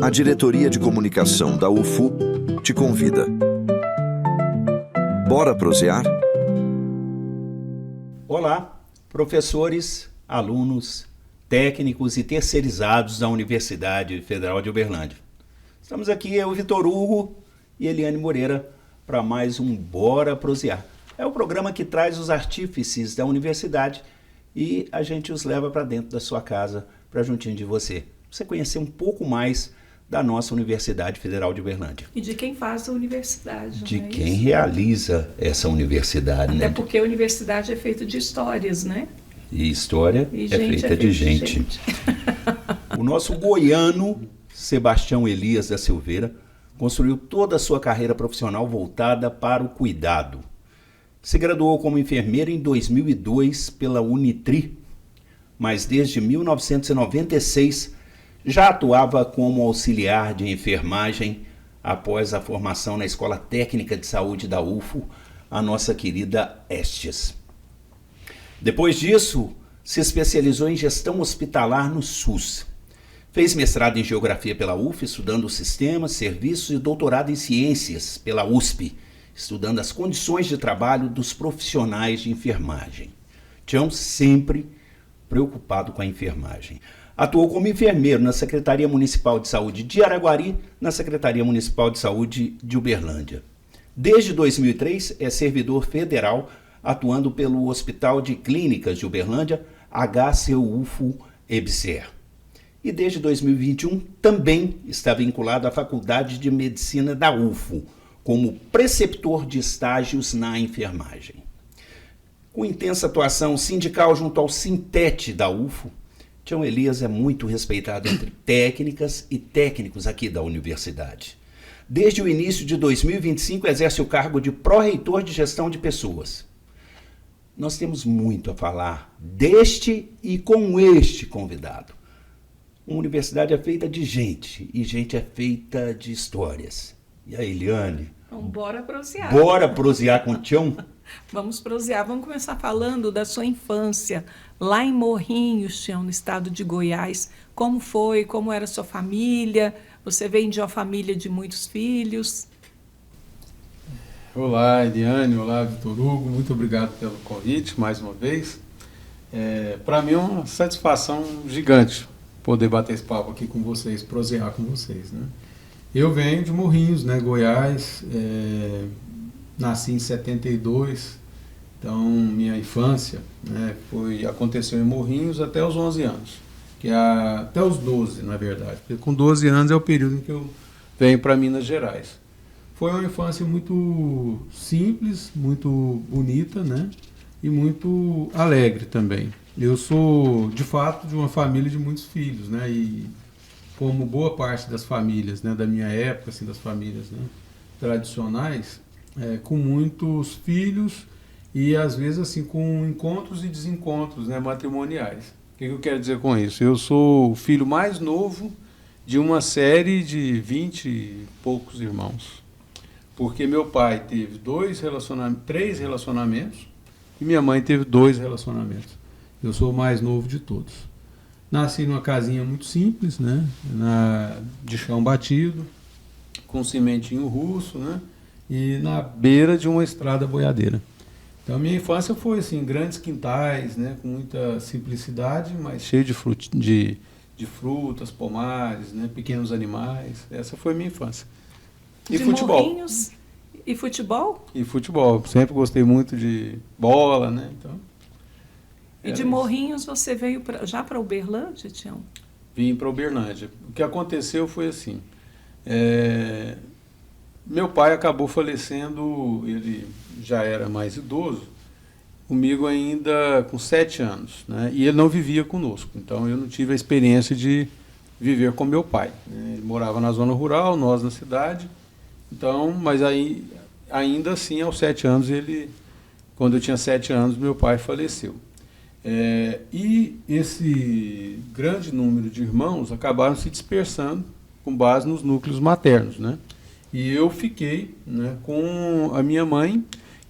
A Diretoria de Comunicação da UFO te convida. Bora prosear? Olá, professores, alunos, técnicos e terceirizados da Universidade Federal de Uberlândia. Estamos aqui, eu, Vitor Hugo e Eliane Moreira, para mais um Bora Prosear. É o programa que traz os artífices da universidade e a gente os leva para dentro da sua casa, para juntinho de você. Você conhecer um pouco mais da nossa Universidade Federal de Uberlândia. E de quem faz a universidade. De quem realiza essa universidade, Até né? porque a universidade é feita de histórias, né? E história E é feita de gente. O nosso goiano, Sebastião Elias da Silveira, construiu toda a sua carreira profissional voltada para o cuidado. Se graduou como enfermeiro em 2002 pela Unitri, mas desde 1996 já atuava como auxiliar de enfermagem após a formação na Escola Técnica de Saúde da UFO, a nossa querida Estes. Depois disso, se especializou em gestão hospitalar no SUS. Fez mestrado em Geografia pela UF, estudando sistemas, serviços e doutorado em Ciências pela USP, estudando as condições de trabalho dos profissionais de enfermagem. Tião sempre preocupado com a enfermagem. Atuou como enfermeiro na Secretaria Municipal de Saúde de Araguari, na Secretaria Municipal de Saúde de Uberlândia. Desde 2003 é servidor federal, atuando pelo Hospital de Clínicas de Uberlândia, HCUFO-EBSER. E desde 2021 também está vinculado à Faculdade de Medicina da UFO, como preceptor de estágios na enfermagem. Com intensa atuação sindical junto ao Sintete da UFO, Tião Elias é muito respeitado entre técnicas e técnicos aqui da universidade. Desde o início de 2025 exerce o cargo de pró-reitor de gestão de pessoas. Nós temos muito a falar deste e com este convidado. Uma universidade é feita de gente e gente é feita de histórias. E a Eliane? Então, bora prosear. Bora prosear com o Tião? Vamos prosear. Vamos começar falando da sua infância, lá em Morrinhos, Tião, no estado de Goiás. Como foi? Como era a sua família? Você vem de uma família de muitos filhos? Olá, Eliane. Olá, Vitor Hugo. Muito obrigado pelo convite, mais uma vez. Para mim é uma satisfação gigante poder bater esse papo aqui com vocês, prosear com vocês, né? Eu venho de Morrinhos, né, Goiás. Nasci em 72, então minha infância, né, aconteceu em Morrinhos até os 11 anos, até os 12, na verdade. Porque com 12 anos é o período em que eu venho para Minas Gerais. Foi uma infância muito simples, muito bonita, né, e muito alegre também. Eu sou, de fato, de uma família de muitos filhos, né, e como boa parte das famílias, né, da minha época, assim, das famílias, né, tradicionais, com muitos filhos e às vezes assim com encontros e desencontros, né, matrimoniais. O que eu quero dizer com isso? Eu sou o filho mais novo de uma série de 20 e poucos irmãos, porque meu pai teve 3 relacionamentos e minha mãe teve 2 relacionamentos. Eu sou o mais novo de todos. Nasci numa casinha muito simples, né, de chão batido, com cimentinho russo, né, e na beira de uma estrada boiadeira. Então, minha infância foi assim, grandes quintais, né, com muita simplicidade, mas cheio de frutas, pomares, né, pequenos animais. Essa foi minha infância. E de futebol. Morrinhos. E futebol? E futebol. Sempre gostei muito de bola, né? Então, e de Morrinhos você veio já para Uberlândia, Tião? Vim para Uberlândia. O que aconteceu foi assim. Meu pai acabou falecendo, ele já era mais idoso, comigo ainda com 7 anos, né? E ele não vivia conosco, então eu não tive a experiência de viver com meu pai, né? Ele morava na zona rural, nós na cidade, então, mas aí, ainda assim, aos 7 anos, quando eu tinha 7 anos, meu pai faleceu. E esse grande número de irmãos acabaram se dispersando com base nos núcleos maternos, né? E eu fiquei, né, com a minha mãe,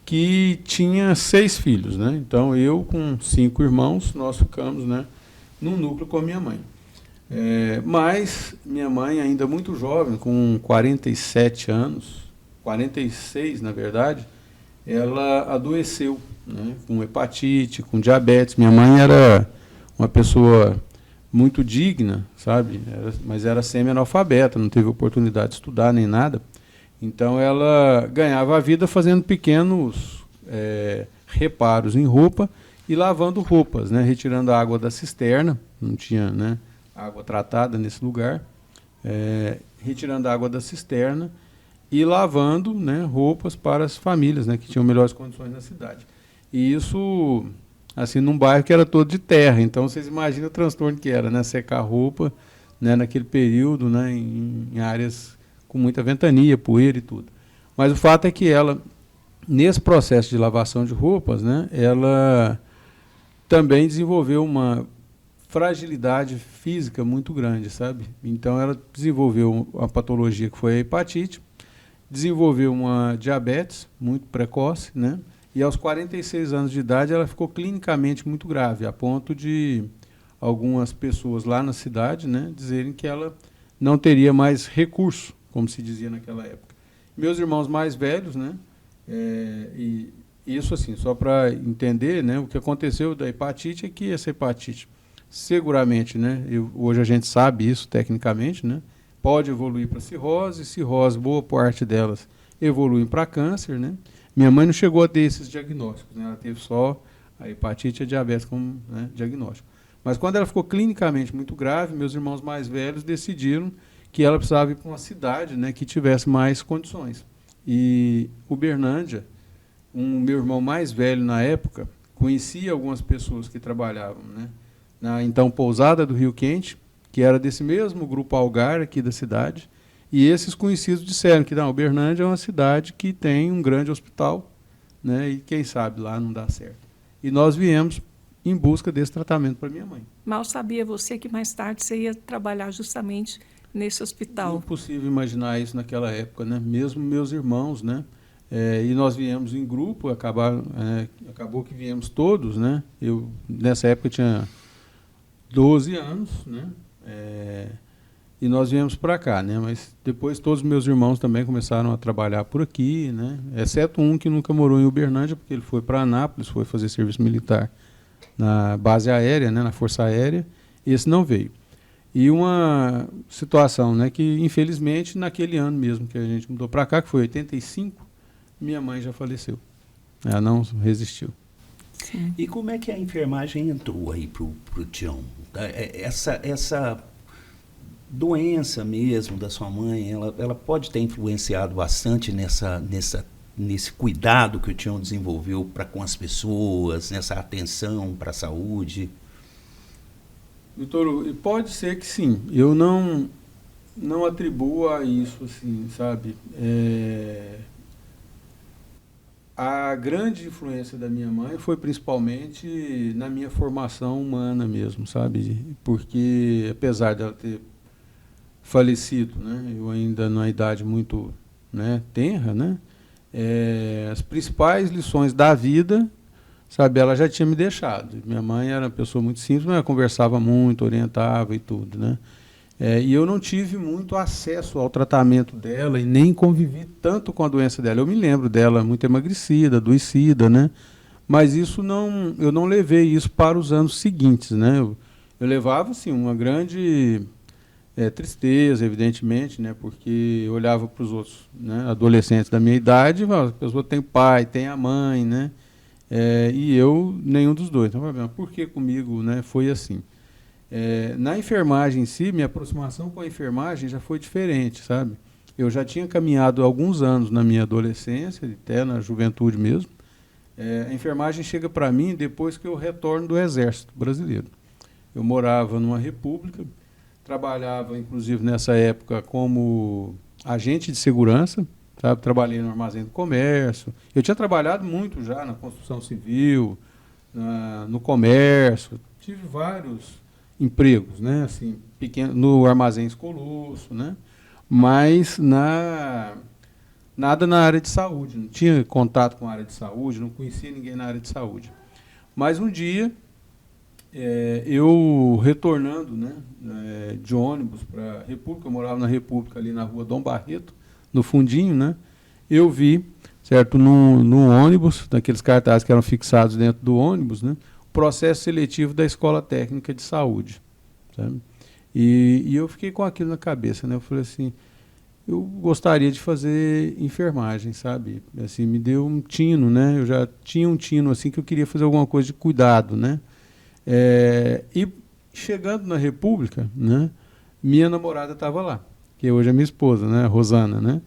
que tinha 6 filhos, né? Então eu com 5 irmãos, nós ficamos, né, num núcleo com a minha mãe. Mas minha mãe, ainda muito jovem, com 47 anos, 46 na verdade, ela adoeceu, né, com hepatite, com diabetes. Minha mãe era uma pessoa muito digna, sabe? Mas era semi-analfabeta, não teve oportunidade de estudar nem nada. Então ela ganhava a vida fazendo pequenos reparos em roupa e lavando roupas, né? Retirando a água da cisterna, não tinha, né, água tratada nesse lugar, retirando a água da cisterna e lavando, né, roupas para as famílias, né, que tinham melhores condições na cidade. E isso, assim, num bairro que era todo de terra. Então vocês imaginam o transtorno que era, né, secar roupa, né, naquele período, né, em áreas com muita ventania, poeira e tudo. Mas o fato é que ela, nesse processo de lavação de roupas, né, ela também desenvolveu uma fragilidade física muito grande, sabe? Então ela desenvolveu uma patologia que foi a hepatite, desenvolveu uma diabetes muito precoce, né? E aos 46 anos de idade ela ficou clinicamente muito grave, a ponto de algumas pessoas lá na cidade, né, dizerem que ela não teria mais recurso, como se dizia naquela época. Meus irmãos mais velhos, né, e isso assim, só para entender, né, o que aconteceu da hepatite é que essa hepatite, seguramente, né, hoje a gente sabe isso tecnicamente, né, pode evoluir para cirrose, boa parte delas evoluem para câncer, né. Minha mãe não chegou a ter esses diagnósticos, né, ela teve só a hepatite e a diabetes como, né, diagnóstico. Mas quando ela ficou clinicamente muito grave, meus irmãos mais velhos decidiram que ela precisava ir para uma cidade, né, que tivesse mais condições. E Uberlândia, meu irmão mais velho na época, conhecia algumas pessoas que trabalhavam, né, na então pousada do Rio Quente, que era desse mesmo grupo Algar aqui da cidade, e esses conhecidos disseram que Uberlândia é uma cidade que tem um grande hospital, né, e quem sabe lá não dá certo. E nós viemos em busca desse tratamento para minha mãe. Mal sabia você que mais tarde você ia trabalhar justamente nesse hospital. Não é possível imaginar isso naquela época, né? Mesmo meus irmãos, né? E nós viemos em grupo, acabou que viemos todos, né? Eu, nessa época, tinha 12 anos, né? E nós viemos para cá, né? Mas depois todos os meus irmãos também começaram a trabalhar por aqui, né? Exceto um que nunca morou em Uberlândia, porque ele foi para Anápolis, foi fazer serviço militar na base aérea, né? Na Força Aérea. Esse não veio. E uma situação, né, que, infelizmente, naquele ano mesmo que a gente mudou para cá, que foi 85, minha mãe já faleceu. Ela não resistiu. Sim. E como é que a enfermagem entrou aí pro Tião? Essa doença mesmo da sua mãe, ela pode ter influenciado bastante nesse cuidado que o Tião desenvolveu para com as pessoas, nessa atenção para a saúde? Doutor, pode ser que sim. Eu não atribuo a isso, assim, sabe? A grande influência da minha mãe foi principalmente na minha formação humana mesmo, sabe? Porque, apesar dela ter falecido, né, eu ainda numa idade muito, né, tenra, né, as principais lições da vida, sabe, ela já tinha me deixado. Minha mãe era uma pessoa muito simples, mas ela conversava muito, orientava e tudo, né? E eu não tive muito acesso ao tratamento dela e nem convivi tanto com a doença dela. Eu me lembro dela muito emagrecida, adoecida, né? Mas isso eu não levei isso para os anos seguintes, né? Eu levava, assim, uma grande tristeza, evidentemente, né? Porque eu olhava para os outros, né, adolescentes da minha idade, a pessoa tem pai, tem a mãe, né? E eu, nenhum dos dois. Então, por que comigo, né, foi assim? Na enfermagem em si, minha aproximação com a enfermagem já foi diferente, sabe? Eu já tinha caminhado alguns anos na minha adolescência, até na juventude mesmo. A enfermagem chega para mim depois que eu retorno do Exército Brasileiro. Eu morava numa república, trabalhava, inclusive, nessa época como agente de segurança, sabe? Trabalhei no armazém do comércio. Eu tinha trabalhado muito já na construção civil, no comércio. Tive vários empregos, né? Assim, pequeno, no armazém Colosso, né? Mas nada na área de saúde. Não tinha contato com a área de saúde, não conhecia ninguém na área de saúde. Mas um dia Eu retornando, né, de ônibus para a República, eu morava na República, ali na rua Dom Barreto, no fundinho, né, eu vi, certo, no ônibus, daqueles cartazes que eram fixados dentro do ônibus, né, o processo seletivo da Escola Técnica de Saúde, sabe? E eu fiquei com aquilo na cabeça, né, eu falei assim, eu gostaria de fazer enfermagem, sabe? Assim, me deu um tino, né? Eu já tinha um tino assim que eu queria fazer alguma coisa de cuidado, né? E chegando na República, né? Minha namorada estava lá, que hoje é minha esposa, né? Rosana, né?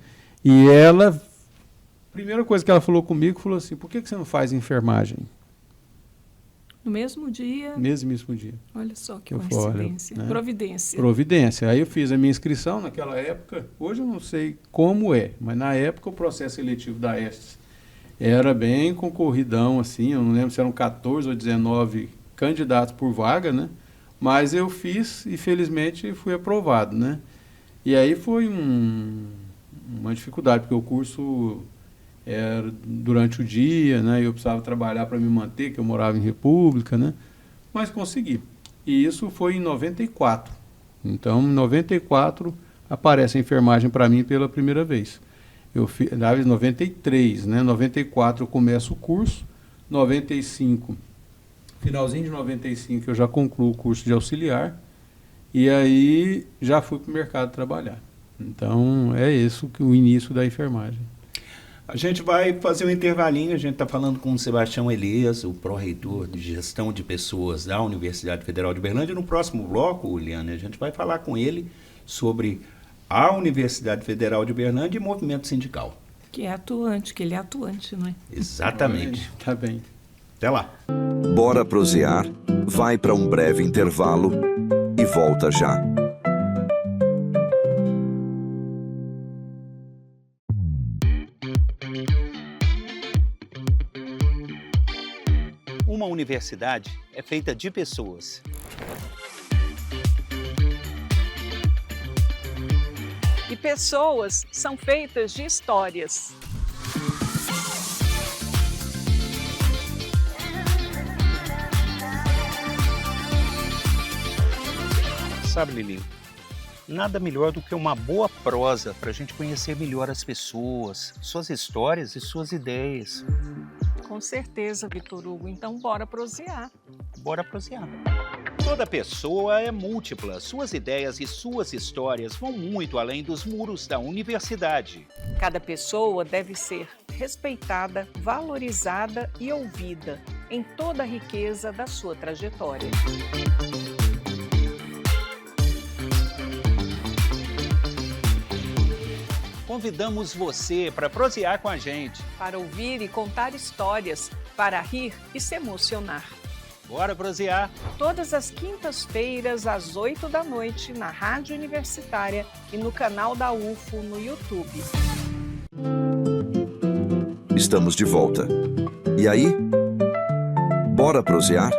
E ela, a primeira coisa que ela falou comigo, falou assim: por que você não faz enfermagem? No mesmo dia? Mesmo dia. Olha só que Eu coincidência. falo, né? Providência. Providência. Aí eu fiz a minha inscrição naquela época. Hoje eu não sei como é, mas na época o processo seletivo da Estes era bem concorridão, assim. Eu não lembro se eram 14 ou 19 candidatos por vaga, né? Mas eu fiz e felizmente fui aprovado, né? E aí foi uma dificuldade, porque o curso era durante o dia, né? Eu precisava trabalhar para me manter, que eu morava em República, né? Mas consegui. E isso foi em 94. Então, em 94 aparece a enfermagem para mim pela primeira vez. Eu fiz, na 93, né? 94 eu começo o curso, 95, finalzinho de 95 eu já concluo o curso de auxiliar e aí já fui para o mercado trabalhar. Então, é isso que o início da enfermagem. A gente vai fazer um intervalinho, a gente está falando com o Sebastião Elias, o pró-reitor de Gestão de Pessoas da Universidade Federal de Uberlândia. No próximo bloco, Liane, a gente vai falar com ele sobre a Universidade Federal de Uberlândia e movimento sindical. Que é atuante, que ele é atuante, não é? Exatamente. Tá bem. Até lá. Bora prosear, vai para um breve intervalo e volta já. Uma universidade é feita de pessoas. E pessoas são feitas de histórias. Sabe, Lili, nada melhor do que uma boa prosa para a gente conhecer melhor as pessoas, suas histórias e suas ideias. Com certeza, Vitor Hugo. Então, bora prosear. Bora prosear. Toda pessoa é múltipla. Suas ideias e suas histórias vão muito além dos muros da universidade. Cada pessoa deve ser respeitada, valorizada e ouvida em toda a riqueza da sua trajetória. Convidamos você para prosear com a gente. Para ouvir e contar histórias, para rir e se emocionar. Bora prosear! Todas as quintas-feiras, às 8 da noite, na Rádio Universitária e no canal da UFO no YouTube. Estamos de volta. E aí? Bora prosear?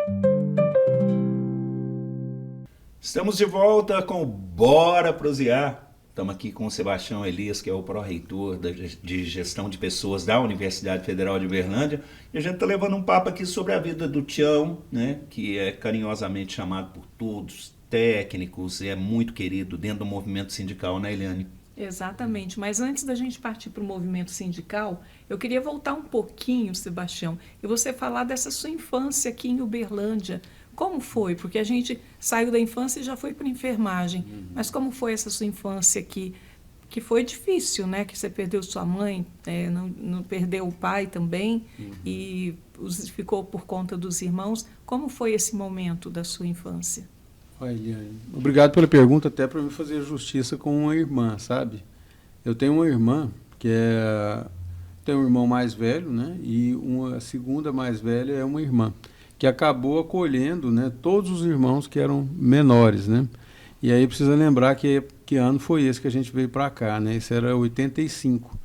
Estamos de volta com Bora Prosear. Estamos aqui com o Sebastião Elias, que é o pró-reitor de Gestão de Pessoas da Universidade Federal de Uberlândia. E a gente está levando um papo aqui sobre a vida do Tião, né, que é carinhosamente chamado por todos, técnicos, é muito querido dentro do movimento sindical, né, Eliane? Exatamente, mas antes da gente partir para o movimento sindical, eu queria voltar um pouquinho, Sebastião, e você falar dessa sua infância aqui em Uberlândia. Como foi? Porque a gente saiu da infância e já foi para a enfermagem. Mas como foi essa sua infância aqui? Que foi difícil, né? Que você perdeu sua mãe, não perdeu o pai também, e ficou por conta dos irmãos. Como foi esse momento da sua infância? Obrigado pela pergunta, até para me fazer justiça com uma irmã, sabe? Eu tenho uma irmã que tem um irmão mais velho, né? E a segunda mais velha é uma irmã que acabou acolhendo, né, todos os irmãos que eram menores, né? E aí precisa lembrar que ano foi esse que a gente veio para cá, né? Isso era 85.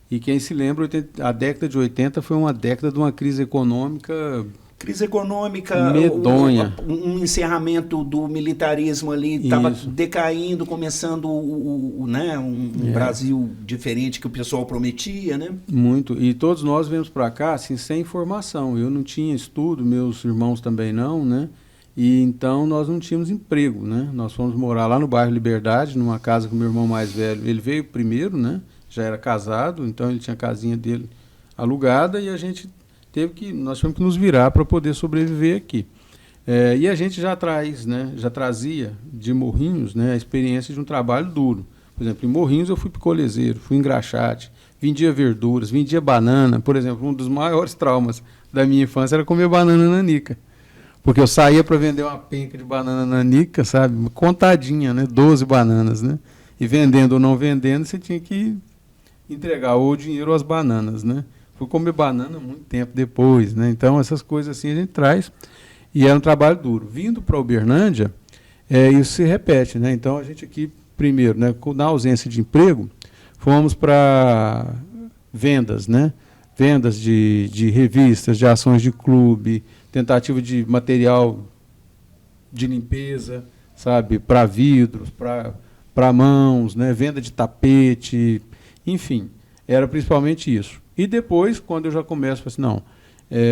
E quem se lembra, a década de 80 foi uma década de uma crise econômica... Crise econômica, medonha. Um encerramento do militarismo ali, estava decaindo, começando um Brasil diferente que o pessoal prometia, né? Muito, e todos nós viemos para cá assim, sem informação. Eu não tinha estudo, meus irmãos também não, né? E então nós não tínhamos emprego, né? Nós fomos morar lá no bairro Liberdade, numa casa com o meu irmão mais velho. Ele veio primeiro, né? Já era casado, então ele tinha a casinha dele alugada e nós tivemos que nos virar para poder sobreviver aqui. E a gente já trazia de Morrinhos, né, a experiência de um trabalho duro. Por exemplo, em Morrinhos eu fui picolezeiro, fui engraxate, vendia verduras, vendia banana. Por exemplo, um dos maiores traumas da minha infância era comer banana nanica. Porque eu saía para vender uma penca de banana nanica, sabe? Contadinha, né? 12 bananas, né? E vendendo ou não vendendo, você tinha que entregar ou o dinheiro ou as bananas, né? Fui comer banana muito tempo depois, né? Então, essas coisas assim a gente traz. E era um trabalho duro. Vindo para Uberlândia, isso se repete, né? Então, a gente aqui, primeiro, né, na ausência de emprego, fomos para vendas, né? Vendas de revistas, de ações de clube, tentativa de material de limpeza, sabe? Para vidros, para mãos, né? Venda de tapete, enfim, era principalmente isso. E depois, quando eu já começo, eu falei assim,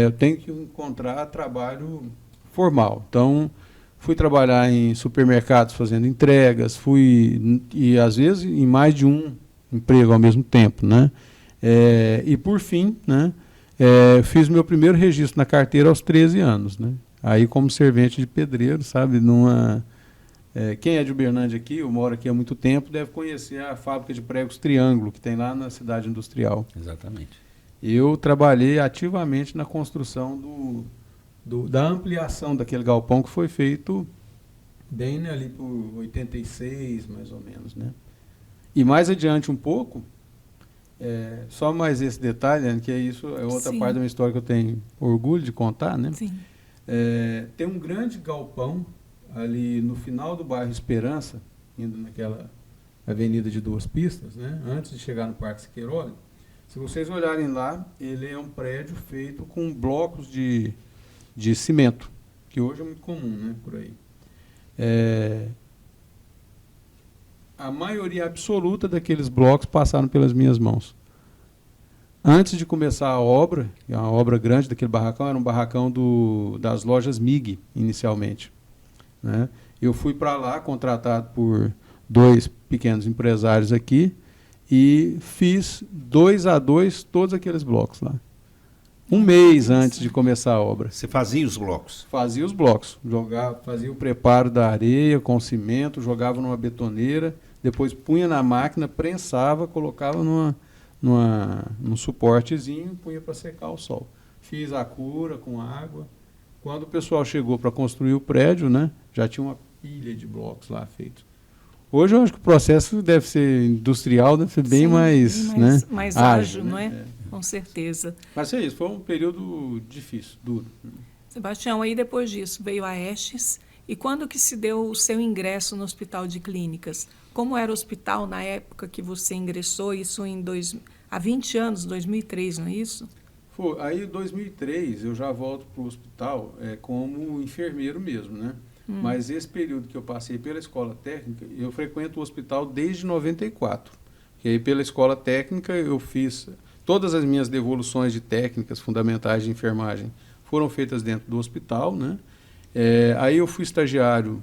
eu tenho que encontrar trabalho formal. Então, fui trabalhar em supermercados fazendo entregas, e às vezes em mais de um emprego ao mesmo tempo, né? E por fim, né, fiz meu primeiro registro na carteira aos 13 anos, né? Aí como servente de pedreiro, sabe? Quem é de Uberlândia aqui, eu moro aqui há muito tempo, deve conhecer a fábrica de pregos Triângulo, que tem lá na cidade industrial. Exatamente. Eu trabalhei ativamente na construção da ampliação daquele galpão que foi feito bem, né, ali por 86, mais ou menos, né? E mais adiante um pouco, só mais esse detalhe, né, que isso é outra Sim. parte da minha história que eu tenho orgulho de contar, né? Sim. Tem um grande galpão ali no final do bairro Esperança, indo naquela avenida de 2 pistas, né, antes de chegar no Parque Siqueiroli. Se vocês olharem lá, ele é um prédio feito com blocos de cimento, que hoje é muito comum, né, por aí. A maioria absoluta daqueles blocos passaram pelas minhas mãos. Antes de começar a obra grande daquele barracão, era um barracão das lojas MIG, inicialmente, né? Eu fui para lá, contratado por 2 pequenos empresários aqui, e fiz 2 a 2 todos aqueles blocos lá. Um mês antes de começar a obra. Você fazia os blocos? Fazia os blocos. Fazia o preparo da areia com cimento, jogava numa betoneira, depois punha na máquina, prensava, colocava num suportezinho e punha para secar ao sol. Fiz a cura com água. Quando o pessoal chegou para construir o prédio, né, já tinha uma pilha de blocos lá feitos. Hoje eu acho que o processo deve ser industrial, deve ser bem mais, né, mais ágil, né? não é? Com certeza. Mas é isso, foi um período difícil, duro. Sebastião, aí depois disso veio a Estes, e quando que se deu o seu ingresso no Hospital de Clínicas? Como era o hospital na época que você ingressou, isso há 20 anos, 2003, não é isso? Aí em 2003 eu já volto para o hospital como enfermeiro mesmo, né? Mas esse período que eu passei pela escola técnica, eu frequento o hospital desde 94. E aí pela escola técnica eu fiz todas as minhas devoluções de técnicas fundamentais de enfermagem foram feitas dentro do hospital, né? Aí eu fui estagiário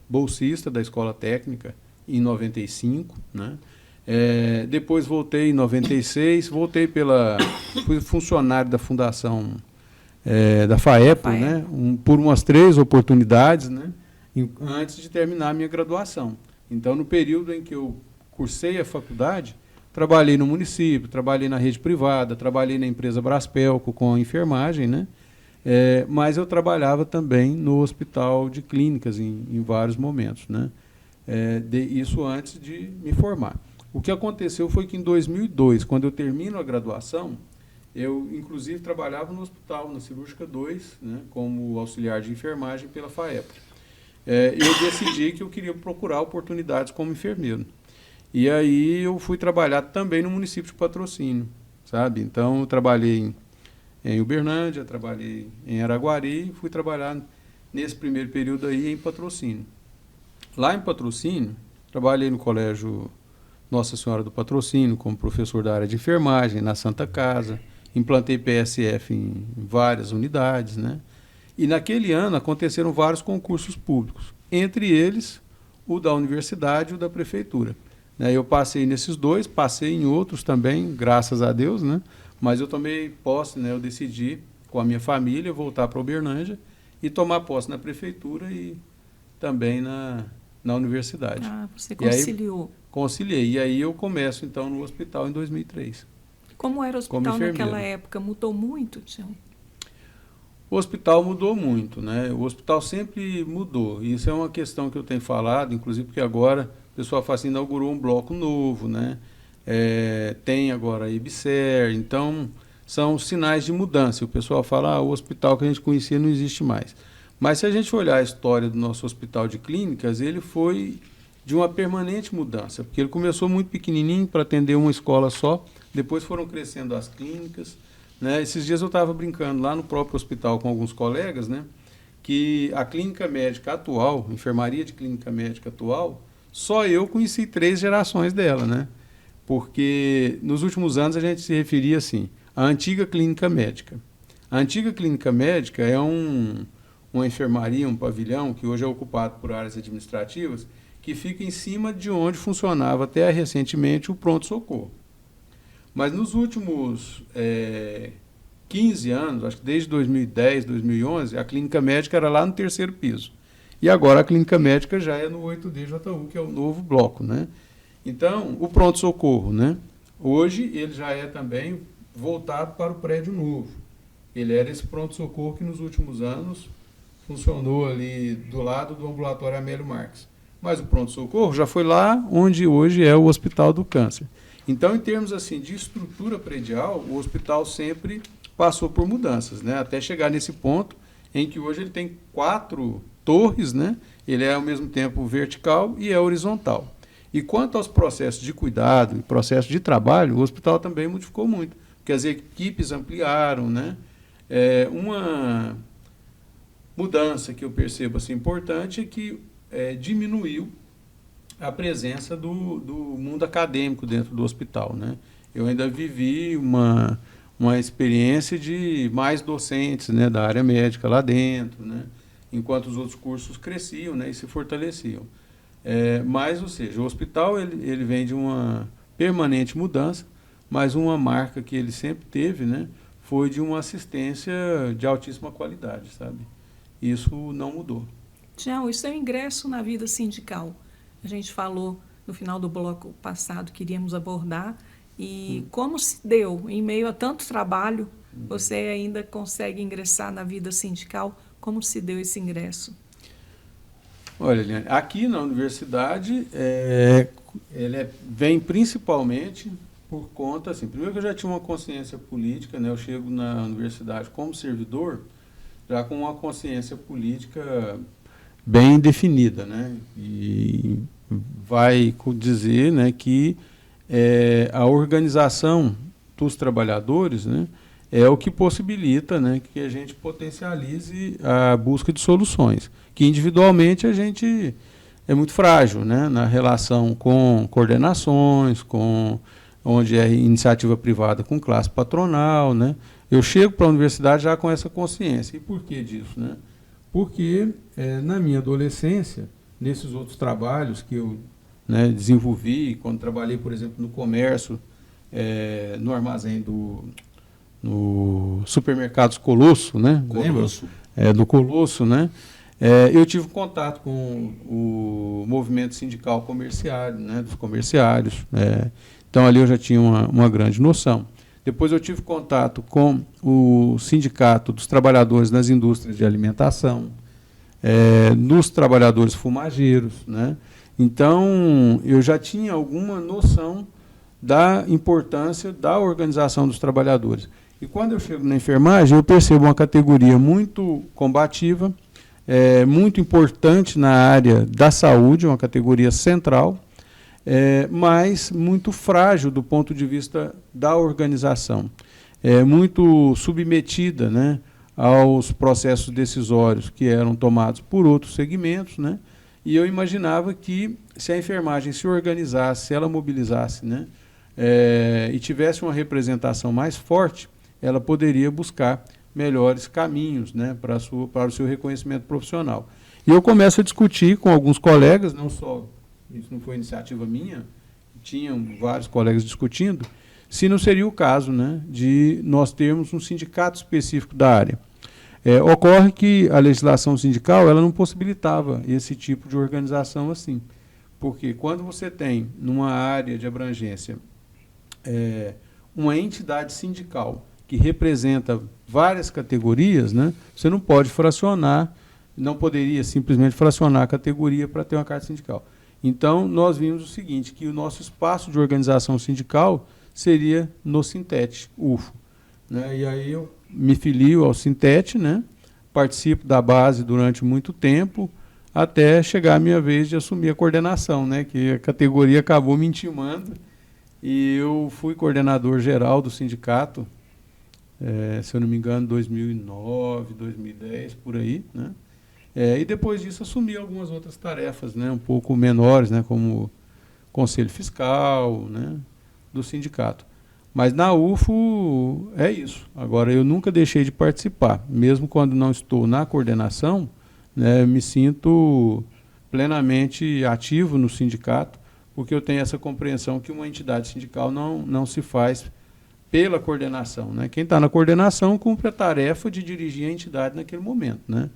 bolsista da escola técnica em 95, né? Depois voltei em 96, fui funcionário da fundação da FAEPO, né? Por umas 3 oportunidades, né? Antes de terminar a minha graduação. Então, no período em que eu cursei a faculdade, trabalhei no município, trabalhei na rede privada, trabalhei na empresa Braspelco com a enfermagem, né? Mas eu trabalhava também no hospital de clínicas em vários momentos, né? Isso antes de me formar. O que aconteceu foi que em 2002, quando eu termino a graduação, eu inclusive trabalhava no hospital, na Cirúrgica 2, né, como auxiliar de enfermagem pela FAEPO. Eu decidi que eu queria procurar oportunidades como enfermeiro. E aí eu fui trabalhar também no município de Patrocínio, sabe? Então eu trabalhei em Uberlândia, trabalhei em Araguari e fui trabalhar nesse primeiro período aí em Patrocínio. Lá em Patrocínio, trabalhei no colégio Nossa Senhora do Patrocínio como professor da área de enfermagem, na Santa Casa, implantei PSF em várias unidades, né? E naquele ano aconteceram vários concursos públicos, entre eles o da universidade e o da prefeitura. Né, eu passei nesses dois, passei em outros também, graças a Deus, né? Mas eu tomei posse, né? Eu decidi, com a minha família, voltar para Uberlândia e tomar posse na prefeitura e também na universidade. Ah, você E aí, conciliou. conciliei. E aí eu começo, então, no hospital em 2003. Como era o como hospital enfermeiro. naquela época? Mudou muito, Tião? O hospital mudou muito, né? O hospital sempre mudou. Isso é uma questão que eu tenho falado, inclusive porque agora o pessoal fala assim, inaugurou um bloco novo, né? Tem agora a IBSER, então são sinais de mudança. O pessoal fala, o hospital que a gente conhecia não existe mais. Mas se a gente olhar a história do nosso hospital de clínicas, ele foi de uma permanente mudança, porque ele começou muito pequenininho para atender uma escola só, depois foram crescendo as clínicas, né? Esses dias eu estava brincando lá no próprio hospital com alguns colegas, né, que a clínica médica atual, enfermaria de clínica médica atual, só eu conheci 3 gerações dela, né? Porque nos últimos anos a gente se referia assim, à antiga clínica médica. A antiga clínica médica é uma enfermaria, um pavilhão, que hoje é ocupado por áreas administrativas, que fica em cima de onde funcionava até recentemente o pronto-socorro. Mas nos últimos 15 anos, acho que desde 2010, 2011, a clínica médica era lá no 3º piso. E agora a clínica médica já é no 8DJU, que é o novo bloco, né? Então, o pronto-socorro, né? Hoje ele já é também voltado para o prédio novo. Ele era esse pronto-socorro que nos últimos anos funcionou ali do lado do ambulatório Amélio Marques. Mas o pronto-socorro já foi lá onde hoje é o Hospital do Câncer. Então, em termos assim de estrutura predial, o hospital sempre passou por mudanças, né? Até chegar nesse ponto em que hoje ele tem 4 torres, né? Ele é ao mesmo tempo vertical e é horizontal. E quanto aos processos de cuidado e processos de trabalho, o hospital também modificou muito, porque as equipes ampliaram, né? Uma mudança que eu percebo assim, importante é que diminuiu a presença do mundo acadêmico dentro do hospital, né? Eu ainda vivi uma experiência de mais docentes, né, da área médica lá dentro, né? Enquanto os outros cursos cresciam, né, e se fortaleciam. Mas, ou seja, o hospital ele vem de uma permanente mudança, mas uma marca que ele sempre teve, né, foi de uma assistência de altíssima qualidade, sabe? Isso não mudou. Tião, isso é o ingresso na vida sindical. A gente falou no final do bloco passado que iríamos abordar. E como se deu, em meio a tanto trabalho, você ainda consegue ingressar na vida sindical? Como se deu esse ingresso? Olha, Eliane, aqui na universidade, ele vem principalmente por conta, assim, primeiro que eu já tinha uma consciência política, né? Eu chego na universidade como servidor, já com uma consciência política bem definida, né? E vai dizer, né, que a organização dos trabalhadores, né, é o que possibilita, né, que a gente potencialize a busca de soluções, que individualmente a gente é muito frágil, né, na relação com coordenações, com onde é iniciativa privada com classe patronal, né. Eu chego para a universidade já com essa consciência. E por que disso, né? Porque na minha adolescência, nesses outros trabalhos que eu, né, desenvolvi, quando trabalhei, por exemplo, no comércio, no armazém no supermercados Colosso, né? Colosso. Do Colosso, né? Eu tive contato com o movimento sindical comerciário, né, dos comerciários. Então ali eu já tinha uma grande noção. Depois eu tive contato com o sindicato dos trabalhadores nas indústrias de alimentação, dos trabalhadores fumageiros, né? Então, eu já tinha alguma noção da importância da organização dos trabalhadores. E quando eu chego na enfermagem, eu percebo uma categoria muito combativa, muito importante na área da saúde, uma categoria central, mas muito frágil do ponto de vista da organização, muito submetida, né, aos processos decisórios que eram tomados por outros segmentos, né, e eu imaginava que se a enfermagem se organizasse, se ela mobilizasse, né, e tivesse uma representação mais forte, ela poderia buscar melhores caminhos, né, para o seu reconhecimento profissional. E eu começo a discutir com alguns colegas, não só, isso não foi iniciativa minha, tinham vários colegas discutindo, se não seria o caso, né, de nós termos um sindicato específico da área. Ocorre que a legislação sindical ela não possibilitava esse tipo de organização assim, porque quando você tem numa área de abrangência uma entidade sindical que representa várias categorias, né, você não pode fracionar, não poderia simplesmente fracionar a categoria para ter uma carta sindical. Então, nós vimos o seguinte, que o nosso espaço de organização sindical seria no Sintete, UFO. Né? E aí eu me filio ao Sintete, né? Participo da base durante muito tempo, até chegar a minha vez de assumir a coordenação, né? Que a categoria acabou me intimando, e eu fui coordenador geral do sindicato, se eu não me engano, 2009, 2010, por aí, né? E depois disso assumi algumas outras tarefas, né, um pouco menores, né, como conselho fiscal, né, do sindicato. Mas na UFO é isso. Agora, eu nunca deixei de participar. Mesmo quando não estou na coordenação, né, me sinto plenamente ativo no sindicato, porque eu tenho essa compreensão que uma entidade sindical não se faz pela coordenação. Né? Quem está na coordenação cumpre a tarefa de dirigir a entidade naquele momento, né?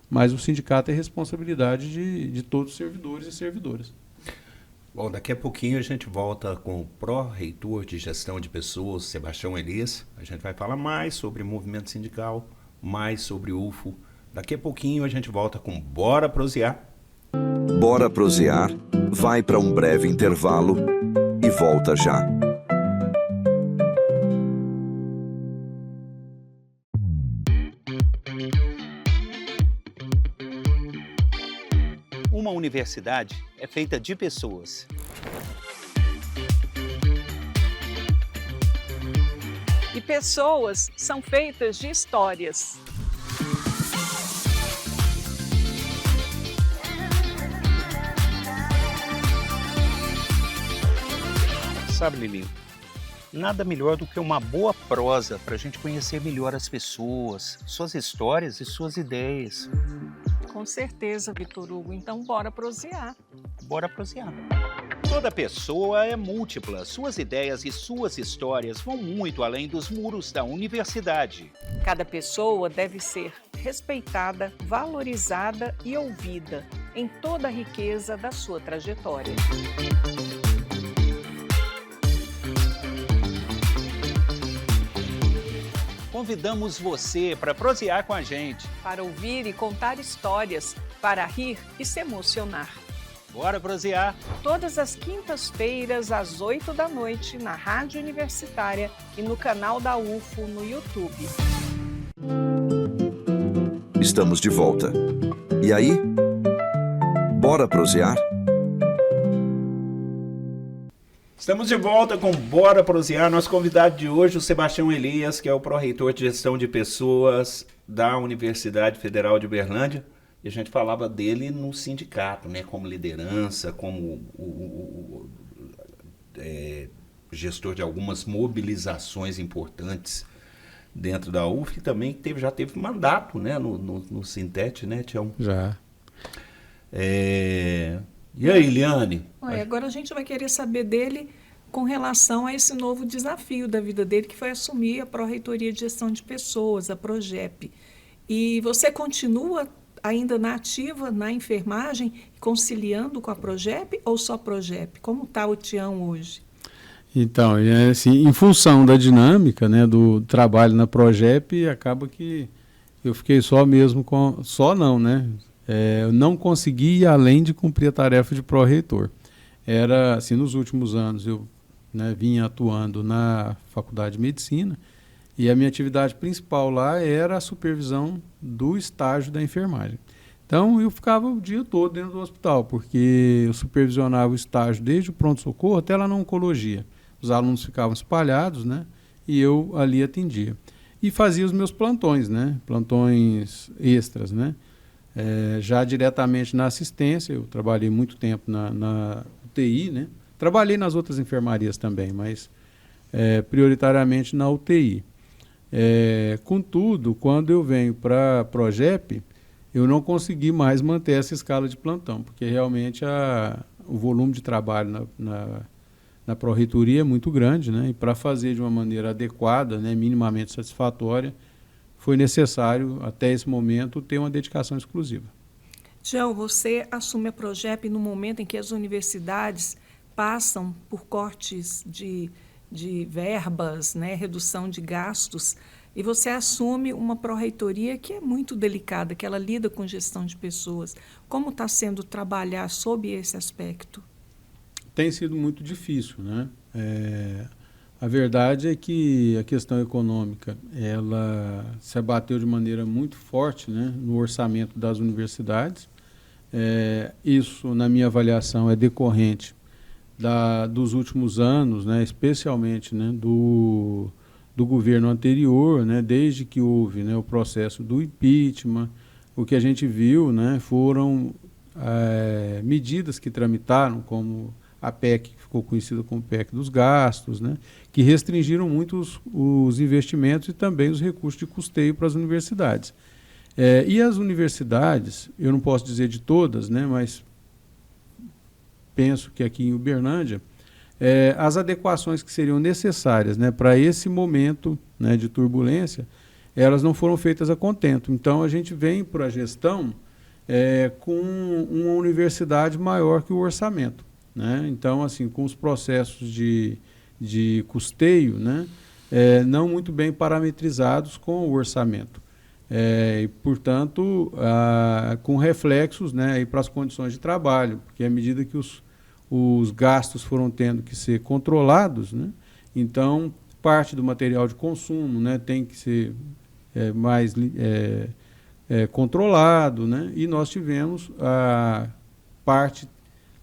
Mas o sindicato é responsabilidade de todos os servidores e servidoras. Bom, daqui a pouquinho a gente volta com o pró-reitor de gestão de pessoas, Sebastião Elias. A gente vai falar mais sobre movimento sindical, mais sobre o UFO. Daqui a pouquinho a gente volta com Bora Prosear. Bora Prosear vai para um breve intervalo e volta já. Uma universidade é feita de pessoas. E pessoas são feitas de histórias. Sabe, Lilinho, nada melhor do que uma boa prosa para a gente conhecer melhor as pessoas, suas histórias e suas ideias. Com certeza, Vitor Hugo. Então, bora prosear. Bora prosear. Toda pessoa é múltipla. Suas ideias e suas histórias vão muito além dos muros da universidade. Cada pessoa deve ser respeitada, valorizada e ouvida em toda a riqueza da sua trajetória. Convidamos você para prosear com a gente. Para ouvir e contar histórias, para rir e se emocionar. Bora prosear! Todas as quintas-feiras, às 8 da noite, na Rádio Universitária e no canal da UFO no YouTube. Estamos de volta. E aí? Bora prosear? Estamos de volta com Bora Prosear. Nosso convidado de hoje, o Sebastião Elias, que é o pró-reitor de gestão de pessoas da Universidade Federal de Uberlândia. E a gente falava dele no sindicato, né, como liderança, como gestor de algumas mobilizações importantes dentro da UF, e também já teve mandato, né, no Sintete, né, Tião? Já. E aí, Eliane? Agora a gente vai querer saber dele com relação a esse novo desafio da vida dele, que foi assumir a Pró-Reitoria de Gestão de Pessoas, a PROGEP. E você continua ainda na ativa, na enfermagem, conciliando com a PROGEP ou só PROGEP? Como está o Tião hoje? Então, assim, em função da dinâmica, né, do trabalho na PROGEP, acaba que eu fiquei só mesmo com... Só não, né? Eu não consegui ir além de cumprir a tarefa de pró-reitor. Era, assim, nos últimos anos eu, né, vinha atuando na Faculdade de Medicina e a minha atividade principal lá era a supervisão do estágio da enfermagem. Então eu ficava o dia todo dentro do hospital, porque eu supervisionava o estágio desde o pronto-socorro até lá na oncologia. Os alunos ficavam espalhados, né, e eu ali atendia. E fazia os meus plantões, né, plantões extras, né. Já diretamente na assistência, eu trabalhei muito tempo na UTI, né? Trabalhei nas outras enfermarias também, mas prioritariamente na UTI. Contudo, quando eu venho para a Progep, eu não consegui mais manter essa escala de plantão, porque realmente o volume de trabalho na Pró-Reitoria é muito grande, né? E para fazer de uma maneira adequada, né, minimamente satisfatória, foi necessário, até esse momento, ter uma dedicação exclusiva. Tião, você assume a Progep no momento em que as universidades passam por cortes de verbas, né, redução de gastos, e você assume uma pró-reitoria que é muito delicada, que ela lida com gestão de pessoas. Como está sendo trabalhar sob esse aspecto? Tem sido muito difícil, né? A verdade é que a questão econômica ela se abateu de maneira muito forte, né, no orçamento das universidades. Isso, na minha avaliação, é decorrente dos últimos anos, né, especialmente, né, do governo anterior, né, desde que houve, né, o processo do impeachment. O que a gente viu, né, foram medidas que tramitaram, como a PEC, que ficou conhecida como PEC dos gastos, né, que restringiram muito os investimentos e também os recursos de custeio para as universidades. E as universidades, eu não posso dizer de todas, né, mas penso que aqui em Uberlândia, as adequações que seriam necessárias, né, para esse momento, né, de turbulência, elas não foram feitas a contento. Então, a gente vem para a gestão com uma universidade maior que o orçamento, né? Então, assim, com os processos de custeio, né, não muito bem parametrizados com o orçamento. E, portanto, com reflexos, né, para as condições de trabalho, porque à medida que os gastos foram tendo que ser controlados, né, então, parte do material de consumo, né, tem que ser mais controlado, né, e nós tivemos a parte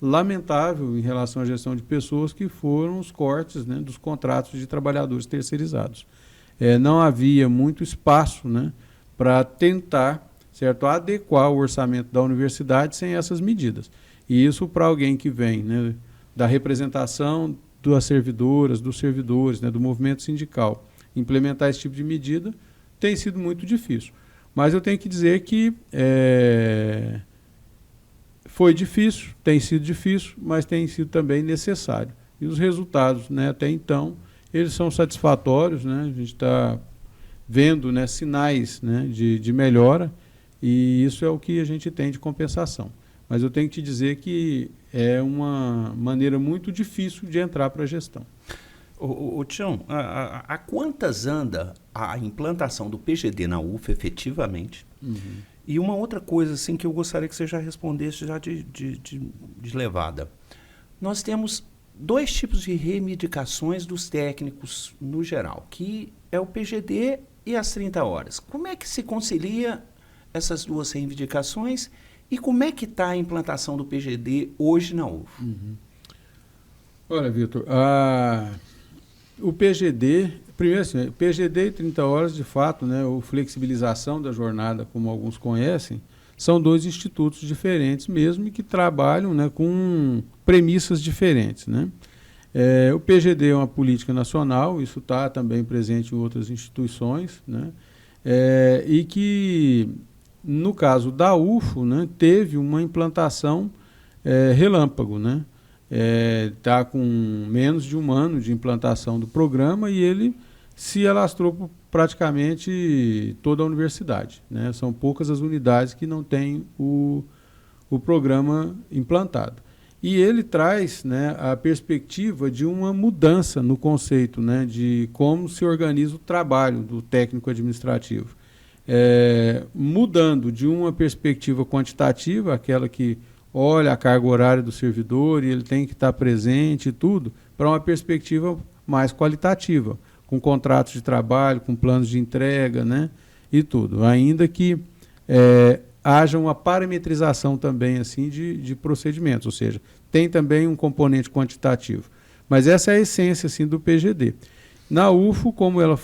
lamentável em relação à gestão de pessoas, que foram os cortes, né, dos contratos de trabalhadores terceirizados. Não havia muito espaço, né, para tentar, certo, adequar o orçamento da universidade sem essas medidas. E isso, para alguém que vem, né, da representação das servidoras, dos servidores, né, do movimento sindical, implementar esse tipo de medida tem sido muito difícil. Mas eu tenho que dizer que foi difícil, tem sido difícil, mas tem sido também necessário. E os resultados, né, até então, eles são satisfatórios, né? A gente está vendo, né, sinais, né, de melhora, e isso é o que a gente tem de compensação. Mas eu tenho que te dizer que é uma maneira muito difícil de entrar para a gestão. Tião, há quantas anda a implantação do PGD na UFA efetivamente? Uhum. E uma outra coisa assim, que eu gostaria que você já respondesse já de levada. Nós temos 2 tipos de reivindicações dos técnicos no geral, que é o PGD e as 30 horas. Como é que se concilia essas 2 reivindicações e como é que está a implantação do PGD hoje na UFA? Uhum. Olha, Vitor, o PGD, primeiro assim, PGD e 30 horas, de fato, né, ou flexibilização da jornada, como alguns conhecem, são 2 institutos diferentes mesmo e que trabalham, né, com premissas diferentes, né? O PGD é uma política nacional, isso está também presente em outras instituições, né? E que, no caso da UFO, né, teve uma implantação relâmpago, né? Está com menos de 1 ano de implantação do programa e ele se alastrou por praticamente toda a universidade, né? São poucas as unidades que não têm o programa implantado. E ele traz, né, a perspectiva de uma mudança no conceito, né, de como se organiza o trabalho do técnico administrativo. Mudando de uma perspectiva quantitativa, aquela que olha a carga horária do servidor e ele tem que estar presente e tudo, para uma perspectiva mais qualitativa, com contratos de trabalho, com planos de entrega, né, e tudo. Ainda que haja uma parametrização também assim de procedimentos, ou seja, tem também um componente quantitativo. Mas essa é a essência assim, do PGD. Na UFO, como ele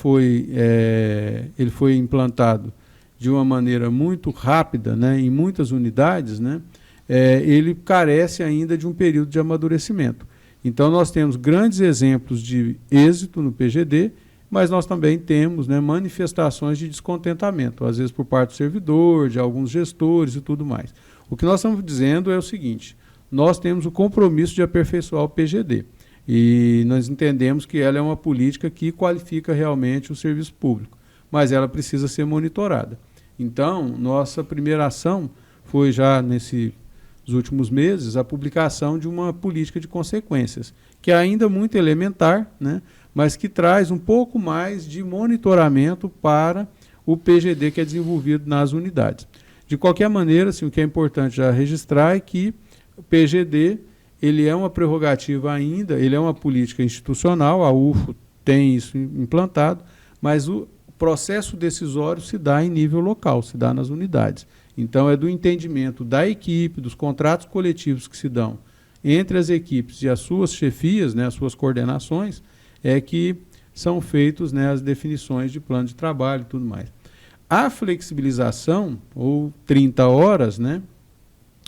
foi implantado de uma maneira muito rápida, né, em muitas unidades, né, ele carece ainda de um período de amadurecimento. Então, nós temos grandes exemplos de êxito no PGD, mas nós também temos, né, manifestações de descontentamento, às vezes por parte do servidor, de alguns gestores e tudo mais. O que nós estamos dizendo é o seguinte: nós temos o compromisso de aperfeiçoar o PGD e nós entendemos que ela é uma política que qualifica realmente o serviço público, mas ela precisa ser monitorada. Então, nossa primeira ação foi já nesses últimos meses a publicação de uma política de consequências, que é ainda muito elementar, né, mas que traz um pouco mais de monitoramento para o PGD que é desenvolvido nas unidades. De qualquer maneira, assim, o que é importante já registrar é que o PGD ele é uma prerrogativa ainda, ele é uma política institucional, a UFO tem isso implantado, mas o processo decisório se dá em nível local, se dá nas unidades. Então, é do entendimento da equipe, dos contratos coletivos que se dão entre as equipes e as suas chefias, né, as suas coordenações, é que são feitos, né, as definições de plano de trabalho e tudo mais. A flexibilização, ou 30 horas, né,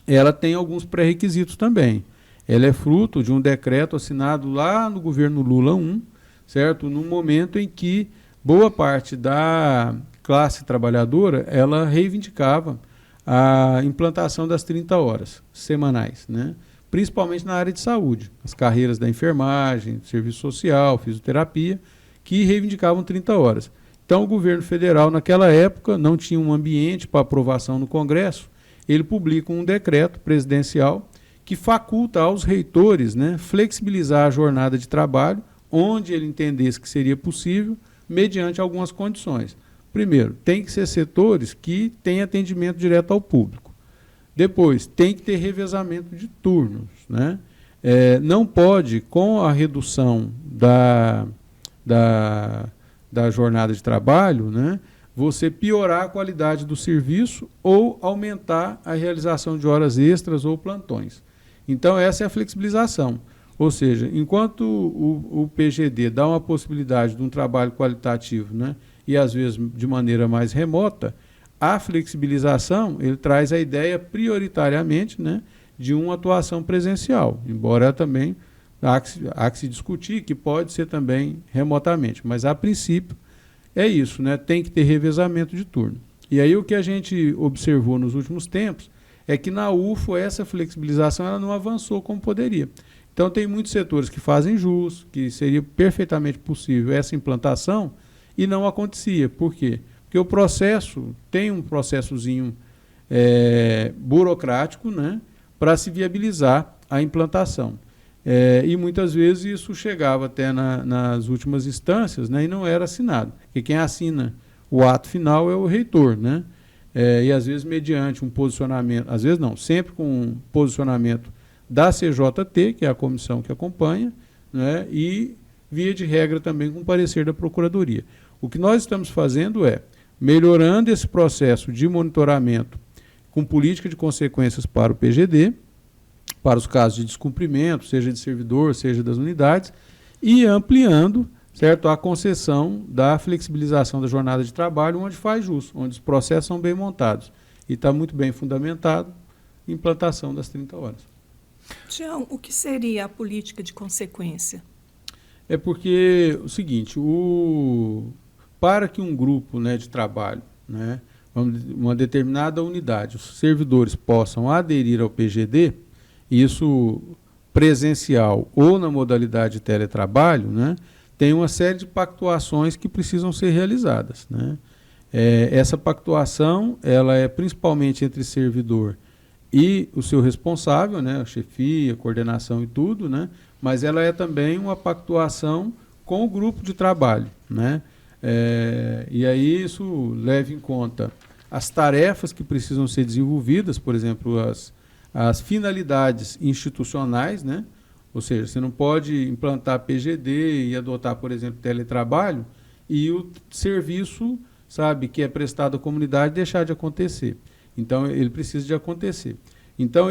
ela tem alguns pré-requisitos também. Ela é fruto de um decreto assinado lá no governo Lula I, certo? No momento em que boa parte da classe trabalhadora, ela reivindicava a implantação das 30 horas semanais, né? Principalmente na área de saúde, as carreiras da enfermagem, serviço social, fisioterapia, que reivindicavam 30 horas. Então, o governo federal, naquela época, não tinha um ambiente para aprovação no Congresso, ele publica um decreto presidencial que faculta aos reitores, né, flexibilizar a jornada de trabalho, onde ele entendesse que seria possível, mediante algumas condições. Primeiro, tem que ser setores que têm atendimento direto ao público. Depois, tem que ter revezamento de turnos, né? Não pode, com a redução da jornada de trabalho, né, você piorar a qualidade do serviço ou aumentar a realização de horas extras ou plantões. Então, essa é a flexibilização. Ou seja, enquanto o PGD dá uma possibilidade de um trabalho qualitativo, né, e às vezes de maneira mais remota, a flexibilização ele traz a ideia prioritariamente, né, de uma atuação presencial, embora também há que se discutir que pode ser também remotamente, mas a princípio é isso, né, tem que ter revezamento de turno. E aí o que a gente observou nos últimos tempos é que na UFO essa flexibilização ela não avançou como poderia. Então tem muitos setores que fazem jus, que seria perfeitamente possível essa implantação e não acontecia. Por quê? Porque o processo tem um processozinho burocrático, né, para se viabilizar a implantação. E muitas vezes isso chegava até nas últimas instâncias, né, e não era assinado. Porque quem assina o ato final é o reitor, né? E às vezes mediante um posicionamento, às vezes não, sempre com um posicionamento da CJT, que é a comissão que acompanha, né, e via de regra também com parecer da Procuradoria. O que nós estamos fazendo é melhorando esse processo de monitoramento com política de consequências para o PGD, para os casos de descumprimento, seja de servidor, seja das unidades, e ampliando, certo, a concessão da flexibilização da jornada de trabalho, onde faz jus, onde os processos são bem montados. E está muito bem fundamentado a implantação das 30 horas. Tião, o que seria a política de consequência? É porque o seguinte, para que um grupo, né, de trabalho, né, uma determinada unidade, os servidores possam aderir ao PGD, isso presencial ou na modalidade de teletrabalho, né, tem uma série de pactuações que precisam ser realizadas, né? Essa pactuação ela é principalmente entre servidor e o seu responsável, né, a chefia, a coordenação e tudo, né, mas ela é também uma pactuação com o grupo de trabalho, né? E aí isso leva em conta as tarefas que precisam ser desenvolvidas, por exemplo, as finalidades institucionais, né? Ou seja, você não pode implantar PGD e adotar, por exemplo, teletrabalho e o serviço, sabe, que é prestado à comunidade deixar de acontecer. Então, ele precisa de acontecer. Então,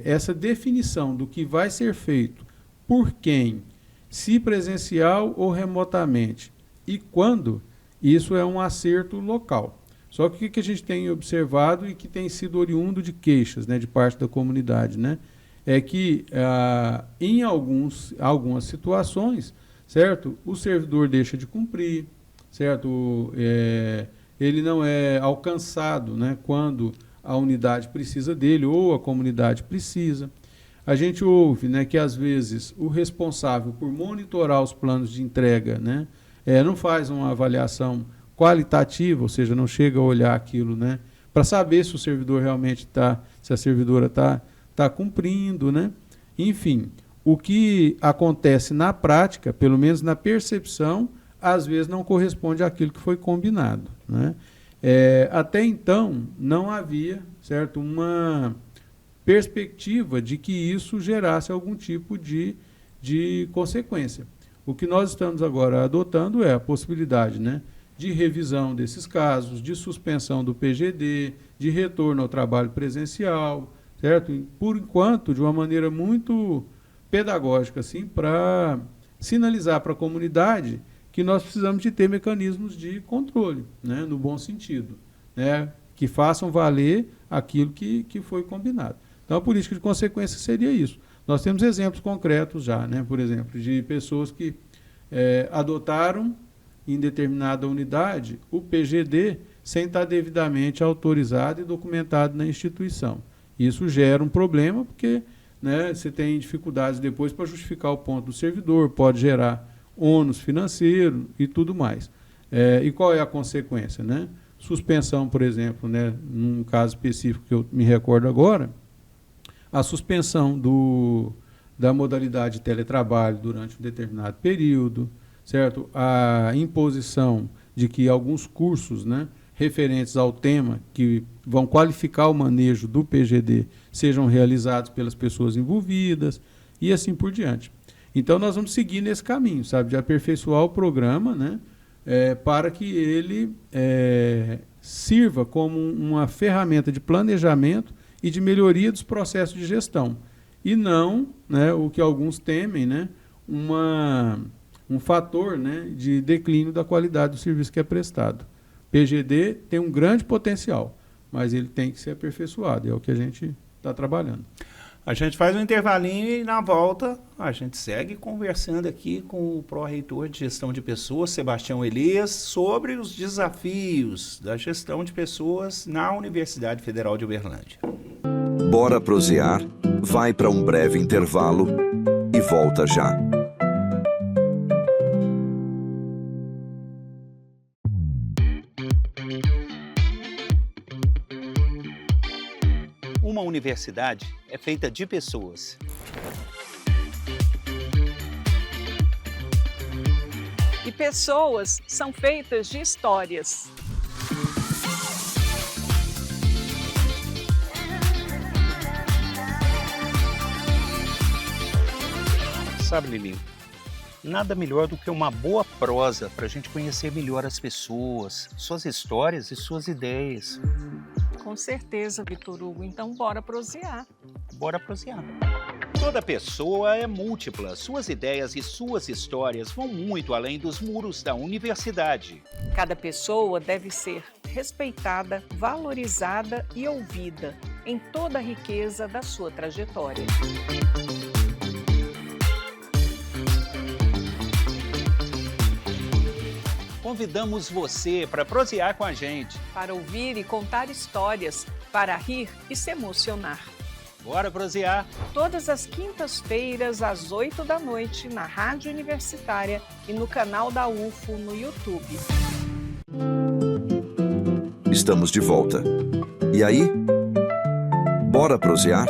essa definição do que vai ser feito, por quem, se presencial ou remotamente, e quando, isso é um acerto local. Só que o que a gente tem observado e que tem sido oriundo de queixas, né, de parte da comunidade, né, é que em algumas situações, certo? O servidor deixa de cumprir, certo? Ele não é alcançado, né, quando a unidade precisa dele ou a comunidade precisa. A gente ouve, né, que às vezes o responsável por monitorar os planos de entrega, né, não faz uma avaliação qualitativa, ou seja, não chega a olhar aquilo, né, para saber se o servidor realmente se a servidora está cumprindo, né? Enfim, o que acontece na prática, pelo menos na percepção, às vezes não corresponde àquilo que foi combinado, né? Até então, não havia, certo, uma perspectiva de que isso gerasse algum tipo de consequência. O que nós estamos agora adotando é a possibilidade, né, de revisão desses casos, de suspensão do PGD, de retorno ao trabalho presencial, certo? Por enquanto, de uma maneira muito pedagógica, assim, para sinalizar para a comunidade que nós precisamos de ter mecanismos de controle, né, no bom sentido, né, que façam valer aquilo que foi combinado. Então, a política de consequência seria isso. Nós temos exemplos concretos já, né, por exemplo, de pessoas que adotaram em determinada unidade o PGD sem estar devidamente autorizado e documentado na instituição. Isso gera um problema porque, né, você tem dificuldades depois para justificar o ponto do servidor, pode gerar ônus financeiro e tudo mais. E qual é a consequência, né? Suspensão, por exemplo, né, num caso específico que eu me recordo agora, a suspensão da modalidade de teletrabalho durante um determinado período, certo? A imposição de que alguns cursos, né, referentes ao tema que vão qualificar o manejo do PGD sejam realizados pelas pessoas envolvidas e assim por diante. Então, nós vamos seguir nesse caminho, sabe, de aperfeiçoar o programa, né, para que ele sirva como uma ferramenta de planejamento e de melhoria dos processos de gestão. E não, né, o que alguns temem, né, um fator, né, de declínio da qualidade do serviço que é prestado. PGD tem um grande potencial, mas ele tem que ser aperfeiçoado, é o que a gente está trabalhando. A gente faz um intervalinho e, na volta, a gente segue conversando aqui com o pró-reitor de gestão de pessoas, Sebastião Elias, sobre os desafios da gestão de pessoas na Universidade Federal de Uberlândia. Bora prosear, vai para um breve intervalo e volta já. Uma universidade é feita de pessoas. E pessoas são feitas de histórias. Sabe, Lilinho, nada melhor do que uma boa prosa para a gente conhecer melhor as pessoas, suas histórias e suas ideias. Com certeza, Vitor Hugo. Então, bora prosear. Bora prosear. Toda pessoa é múltipla. Suas ideias e suas histórias vão muito além dos muros da universidade. Cada pessoa deve ser respeitada, valorizada e ouvida em toda a riqueza da sua trajetória. Convidamos você para prosear com a gente. Para ouvir e contar histórias, para rir e se emocionar. Bora prosear! Todas as quintas-feiras, às 8 da noite, na Rádio Universitária e no canal da UFO no YouTube. Estamos de volta. E aí? Bora prosear?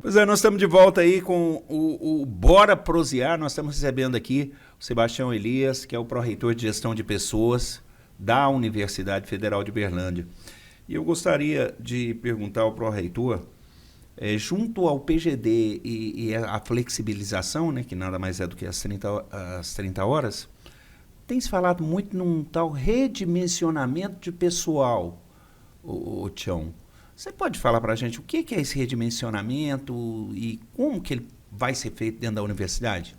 Pois é, nós estamos de volta aí com o Bora Prosear. Nós estamos recebendo aqui o Sebastião Elias, que é o pró-reitor de gestão de pessoas da Universidade Federal de Uberlândia. E eu gostaria de perguntar ao pró-reitor, junto ao PGD e a flexibilização, né, que nada mais é do que as 30 horas, tem se falado muito num tal redimensionamento de pessoal, o Tião. Você pode falar para a gente o que é esse redimensionamento e como que ele vai ser feito dentro da universidade?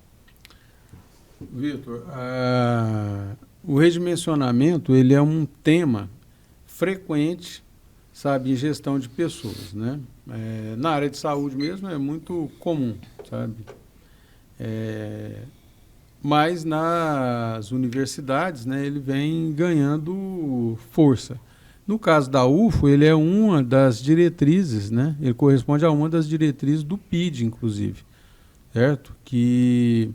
Vitor, o redimensionamento ele é um tema frequente, sabe, em gestão de pessoas, né? Na área de saúde mesmo é muito comum, sabe? Mas nas universidades, né, ele vem ganhando força. No caso da UFO, ele é uma das diretrizes, né, ele corresponde a uma das diretrizes do PID, inclusive, certo? Que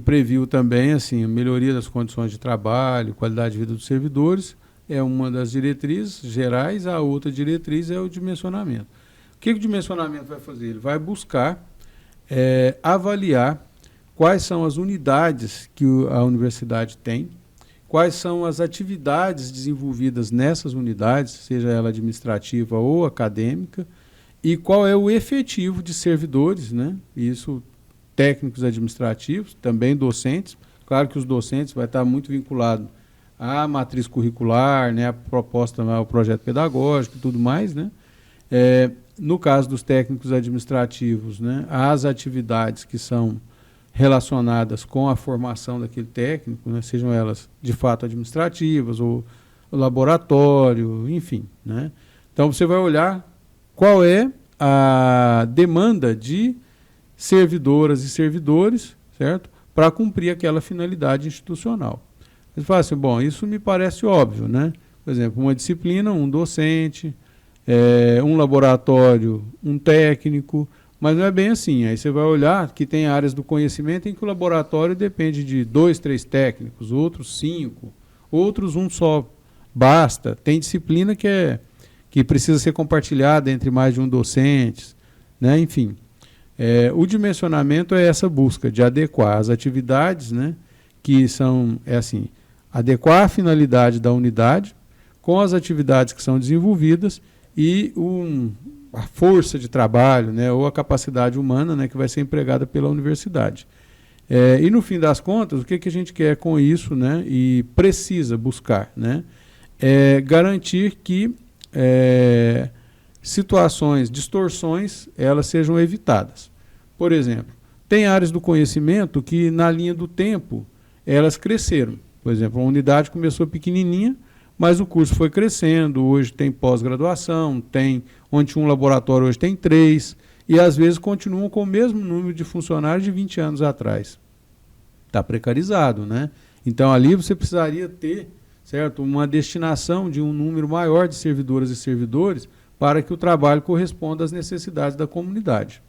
previu também assim, a melhoria das condições de trabalho, qualidade de vida dos servidores, é uma das diretrizes gerais. A outra diretriz é o dimensionamento. O que o dimensionamento vai fazer? Ele vai buscar avaliar quais são as unidades que a universidade tem, quais são as atividades desenvolvidas nessas unidades, seja ela administrativa ou acadêmica, e qual é o efetivo de servidores, né? Isso, técnicos administrativos, também docentes. Claro que os docentes vai estar muito vinculado à matriz curricular, né, a proposta, ao projeto pedagógico e tudo mais, né? No caso dos técnicos administrativos, né, as atividades que são relacionadas com a formação daquele técnico, né, sejam elas de fato administrativas ou laboratório, enfim, né? Então você vai olhar qual é a demanda de servidoras e servidores, certo? Para cumprir aquela finalidade institucional. Você fala assim, bom, isso me parece óbvio, né? Por exemplo, uma disciplina, um docente, um laboratório, um técnico, mas não é bem assim. Aí você vai olhar que tem áreas do conhecimento em que o laboratório depende de 2, 3 técnicos, outros 5, outros um só. Basta. Tem disciplina que precisa ser compartilhada entre mais de um docente, né? Enfim. O dimensionamento é essa busca de adequar as atividades, né, que são, assim, adequar a finalidade da unidade com as atividades que são desenvolvidas e a força de trabalho, né, ou a capacidade humana, né, que vai ser empregada pela universidade. E no fim das contas, o que a gente quer com isso, né, e precisa buscar, né, garantir que situações, distorções, elas sejam evitadas. Por exemplo, tem áreas do conhecimento que, na linha do tempo, elas cresceram. Por exemplo, a unidade começou pequenininha, mas o curso foi crescendo, hoje tem pós-graduação, onde tinha um laboratório, hoje tem 3, e às vezes continuam com o mesmo número de funcionários de 20 anos atrás. Está precarizado, né? Então ali você precisaria ter, certo, uma destinação de um número maior de servidoras e servidores para que o trabalho corresponda às necessidades da comunidade.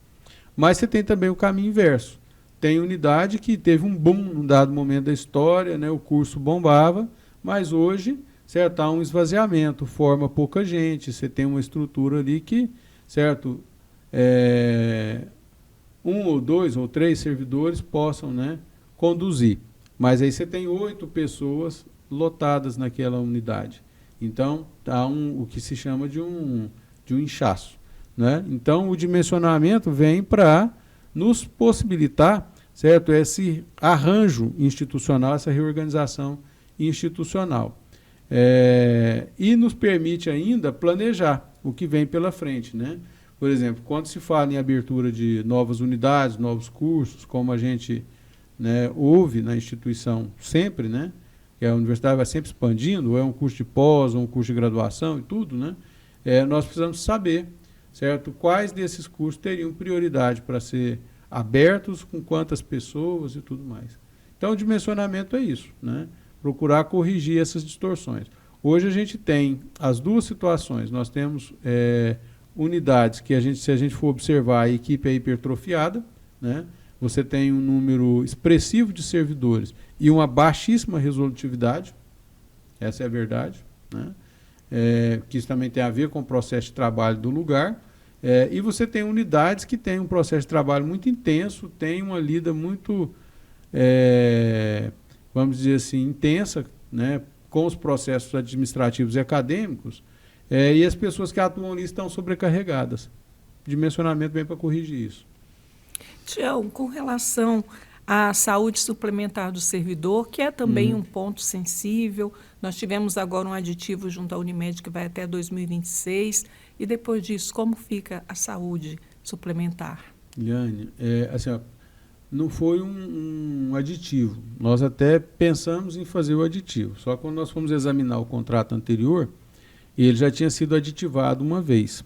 Mas você tem também o caminho inverso. Tem unidade que teve um boom num dado momento da história, né, o curso bombava, mas hoje, certo, há um esvaziamento, forma pouca gente, você tem uma estrutura ali que, certo, 1 ou 2 ou 3 servidores possam, né, conduzir. Mas aí você tem 8 pessoas lotadas naquela unidade. Então, há o que se chama de um inchaço, né? Então, o dimensionamento vem para nos possibilitar, certo, esse arranjo institucional, essa reorganização institucional. E nos permite ainda planejar o que vem pela frente, né? Por exemplo, quando se fala em abertura de novas unidades, novos cursos, como a gente, né, ouve na instituição sempre, né, que a universidade vai sempre expandindo, ou é um curso de pós, ou um curso de graduação e tudo, né, nós precisamos saber, certo, quais desses cursos teriam prioridade para ser abertos, com quantas pessoas e tudo mais. Então, o dimensionamento é isso, né, procurar corrigir essas distorções. Hoje a gente tem as duas situações. Nós temos unidades que, se a gente for observar, a equipe é hipertrofiada, né? Você tem um número expressivo de servidores e uma baixíssima resolutividade, essa é a verdade, né? Que isso também tem a ver com o processo de trabalho do lugar, e você tem unidades que têm um processo de trabalho muito intenso, tem uma lida muito, vamos dizer assim, intensa, né, com os processos administrativos e acadêmicos, e as pessoas que atuam ali estão sobrecarregadas. O dimensionamento vem para corrigir isso. Tião, com relação à saúde suplementar do servidor, que é também um ponto sensível, nós tivemos agora um aditivo junto à Unimed que vai até 2026, e depois disso, como fica a saúde suplementar? Liane, assim, ó, não foi um aditivo. Nós até pensamos em fazer o aditivo, só que quando nós fomos examinar o contrato anterior, ele já tinha sido aditivado uma vez.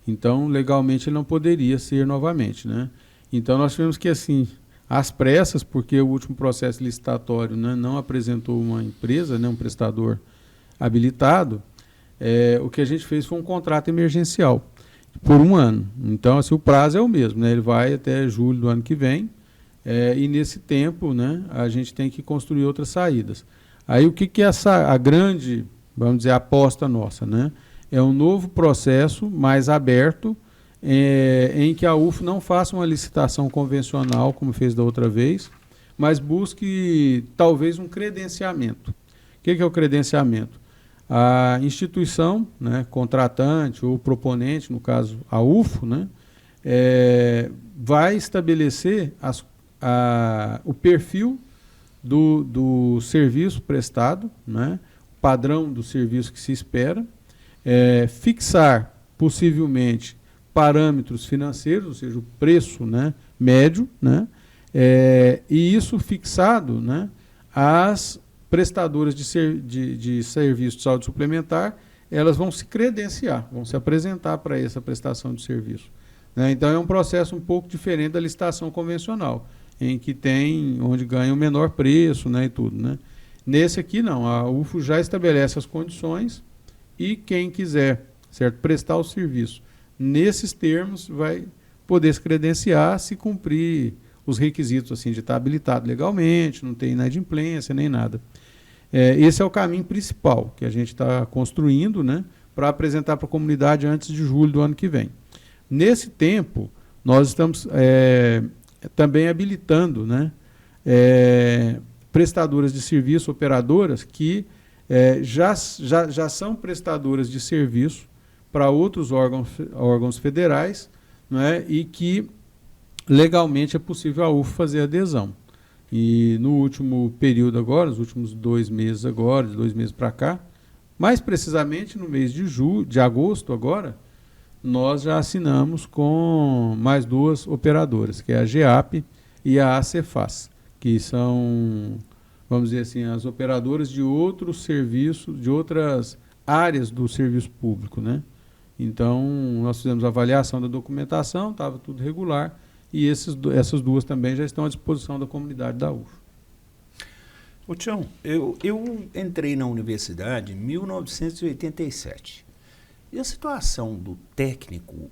Então, legalmente, ele não poderia ser novamente, né? Então, nós tivemos que, assim, às pressas, porque o último processo licitatório, né, não apresentou uma empresa, né, um prestador habilitado, o que a gente fez foi um contrato emergencial por 1 ano. Então, assim, o prazo é o mesmo, né, ele vai até julho do ano que vem, e nesse tempo, né, a gente tem que construir outras saídas. Aí o que é a grande, vamos dizer, aposta nossa, né? É um novo processo mais aberto, em que a UFO não faça uma licitação convencional, como fez da outra vez, mas busque talvez um credenciamento. O que é o credenciamento? A instituição, né, contratante ou proponente, no caso a UFO, né, vai estabelecer o perfil do serviço prestado, né, o padrão do serviço que se espera, fixar possivelmente parâmetros financeiros, ou seja, o preço, né, médio, né, e isso fixado, né, as prestadoras de serviço de saúde suplementar, elas vão se credenciar, vão se apresentar para essa prestação de serviço, né? Então é um processo um pouco diferente da licitação convencional, em que onde ganha o menor preço, né, e tudo, né? Nesse aqui não, a UFO já estabelece as condições e quem quiser, certo, prestar o serviço nesses termos vai poder se credenciar se cumprir os requisitos assim, de estar habilitado legalmente, não tem inadimplência nem nada. Esse é o caminho principal que a gente está construindo, né, para apresentar para a comunidade antes de julho do ano que vem. Nesse tempo, nós estamos também habilitando, né, prestadoras de serviço, operadoras, que já são prestadoras de serviço para outros órgãos federais, né, e que legalmente é possível a UFO fazer adesão. E no último período agora, os últimos 2 meses agora, de 2 meses para cá, mais precisamente no mês de agosto agora, nós já assinamos com mais 2 operadoras, que é a GEAP e a Cefaz, que são, vamos dizer assim, as operadoras de outros serviços, de outras áreas do serviço público, né? Então, nós fizemos a avaliação da documentação, estava tudo regular, e essas 2 também já estão à disposição da comunidade da UFO. Ô Tião, eu entrei na universidade em 1987. E a situação do técnico,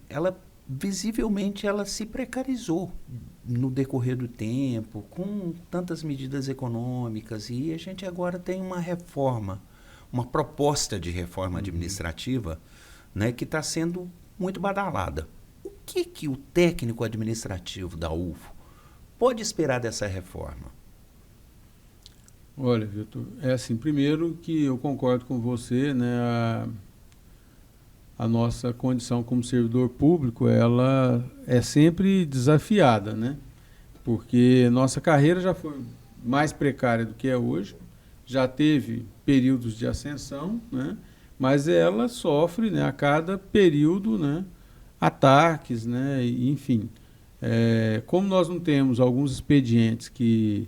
visivelmente ela se precarizou no decorrer do tempo, com tantas medidas econômicas, e a gente agora tem uma reforma, uma proposta de reforma administrativa, né, que está sendo muito badalada. O que o técnico administrativo da UFO pode esperar dessa reforma? Olha, Vitor, assim, primeiro que eu concordo com você, né, a nossa condição como servidor público, ela é sempre desafiada, né, porque nossa carreira já foi mais precária do que é hoje, já teve períodos de ascensão, né, mas ela sofre, né, a cada período, né, ataques, né, enfim. Como nós não temos alguns expedientes que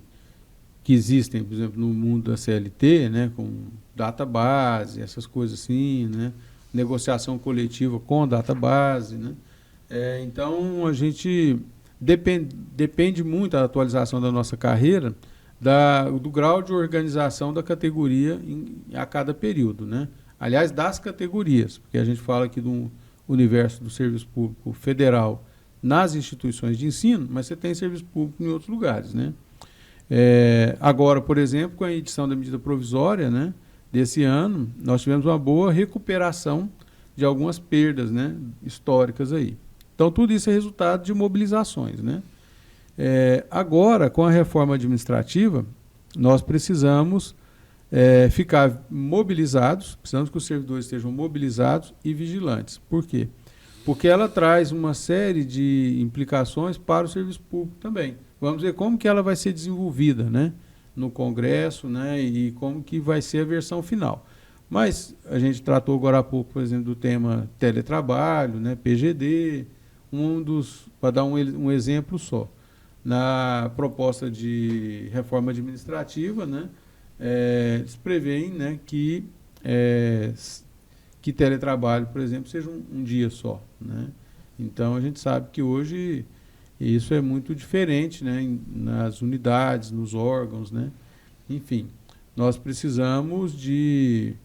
existem, por exemplo, no mundo da CLT, né, com database, essas coisas assim, né, negociação coletiva com database, né, então a gente depende muito da atualização da nossa carreira do grau de organização da categoria a cada período, né. Aliás, das categorias, porque a gente fala aqui do universo do serviço público federal nas instituições de ensino, mas você tem serviço público em outros lugares, né? Agora, por exemplo, com a edição da medida provisória, né, desse ano, nós tivemos uma boa recuperação de algumas perdas, né, históricas aí. Então, tudo isso é resultado de mobilizações, né? Agora, com a reforma administrativa, nós precisamos ficar mobilizados, precisamos que os servidores estejam mobilizados e vigilantes. Por quê? Porque ela traz uma série de implicações para o serviço público também. Vamos ver como que ela vai ser desenvolvida, né, no Congresso, né, e como que vai ser a versão final. Mas a gente tratou agora há pouco, por exemplo, do tema teletrabalho, né, PGD, para dar um exemplo só. Na proposta de reforma administrativa, né, eles prevêem, né, que teletrabalho, por exemplo, seja um dia só, né? Então a gente sabe que hoje E isso é muito diferente, né, nas unidades, nos órgãos, né? Enfim, nós precisamos de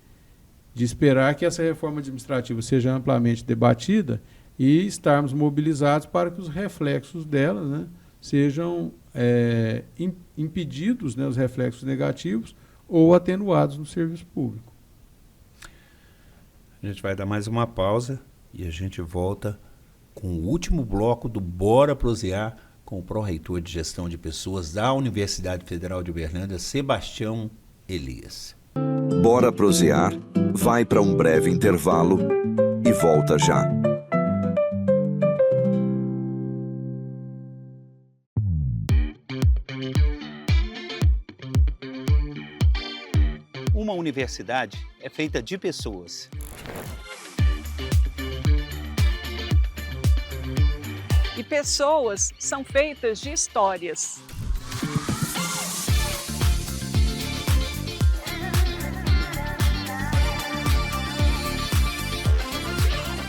esperar que essa reforma administrativa seja amplamente debatida e estarmos mobilizados para que os reflexos dela, né, sejam impedidos, né, os reflexos negativos, ou atenuados no serviço público. A gente vai dar mais uma pausa e a gente volta com o último bloco do Bora Prosear com o pró-reitor de Gestão de Pessoas da Universidade Federal de Uberlândia, Sebastião Elias. Bora Prosear vai para um breve intervalo e volta já. Uma universidade é feita de pessoas. E pessoas são feitas de histórias.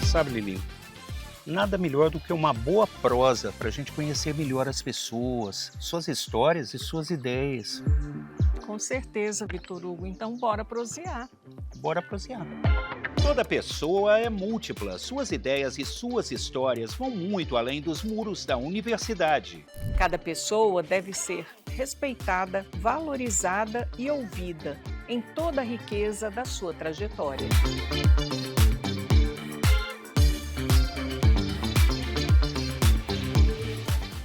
Sabe, Lilinho, nada melhor do que uma boa prosa para a gente conhecer melhor as pessoas, suas histórias e suas ideias. Com certeza, Vitor Hugo. Então, bora prosear. Bora prosear. Toda pessoa é múltipla. Suas ideias e suas histórias vão muito além dos muros da universidade. Cada pessoa deve ser respeitada, valorizada e ouvida em toda a riqueza da sua trajetória.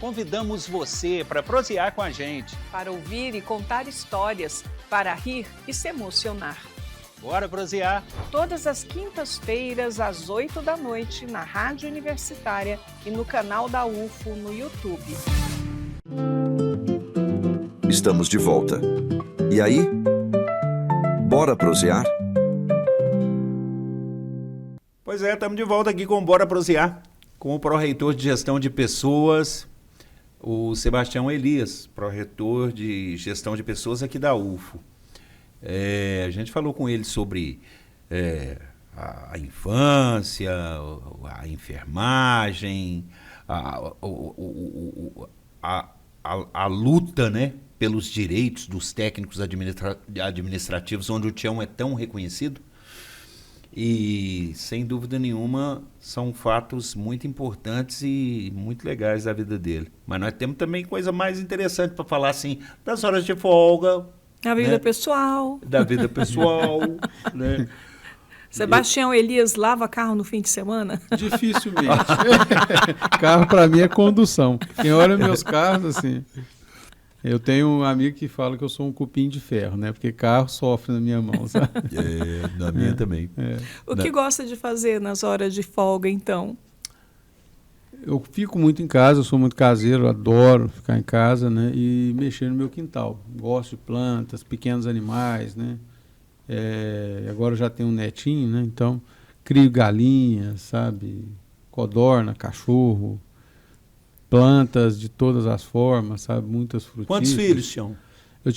Convidamos você para prosear com a gente. Para ouvir e contar histórias, para rir e se emocionar. Bora prosear! Todas as quintas-feiras, às 8 da noite, na Rádio Universitária e no canal da UFO no YouTube. Estamos de volta. E aí? Bora prosear? Pois é, estamos de volta aqui com o Bora Prosear, com o pró-reitor de Gestão de Pessoas, o Sebastião Elias, pró-reitor de Gestão de Pessoas aqui da UFO. A gente falou com ele sobre a infância, a enfermagem, a luta, né, pelos direitos dos técnicos administrativos, onde o Tião é tão reconhecido. E, sem dúvida nenhuma, são fatos muito importantes e muito legais da vida dele. Mas nós temos também coisa mais interessante para falar, assim, das horas de folga. A vida pessoal. Da vida pessoal, né? Sebastião Elias lava carro no fim de semana? Dificilmente. Carro para mim é condução. Quem olha meus carros, assim... Eu tenho um amigo que fala que eu sou um cupim de ferro, né? Porque carro sofre na minha mão, sabe? Na minha também. O que gosta de fazer nas horas de folga, então? Eu fico muito em casa, eu sou muito caseiro, adoro ficar em casa, né? E mexer no meu quintal. Gosto de plantas, pequenos animais, né? Agora eu já tenho um netinho, né? Então, crio galinhas, sabe? Codorna, cachorro, plantas de todas as formas, sabe? Muitas frutíferas. Quantos filhos, Tião? Eu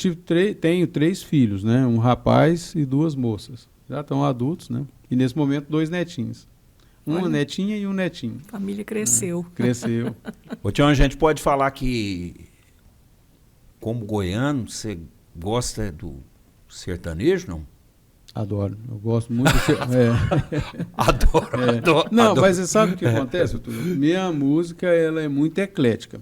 tenho 3 filhos, né? Um rapaz e 2 moças. Já estão adultos, né? E nesse momento 2 netinhos. Uma netinha e um netinho. A família cresceu. Cresceu. Ô, Tião, a gente pode falar que, como goiano, você gosta do sertanejo, não? Adoro. Eu gosto muito. Adoro. Não, adoro. mas você sabe o que acontece, Arthur? Minha música ela é muito eclética.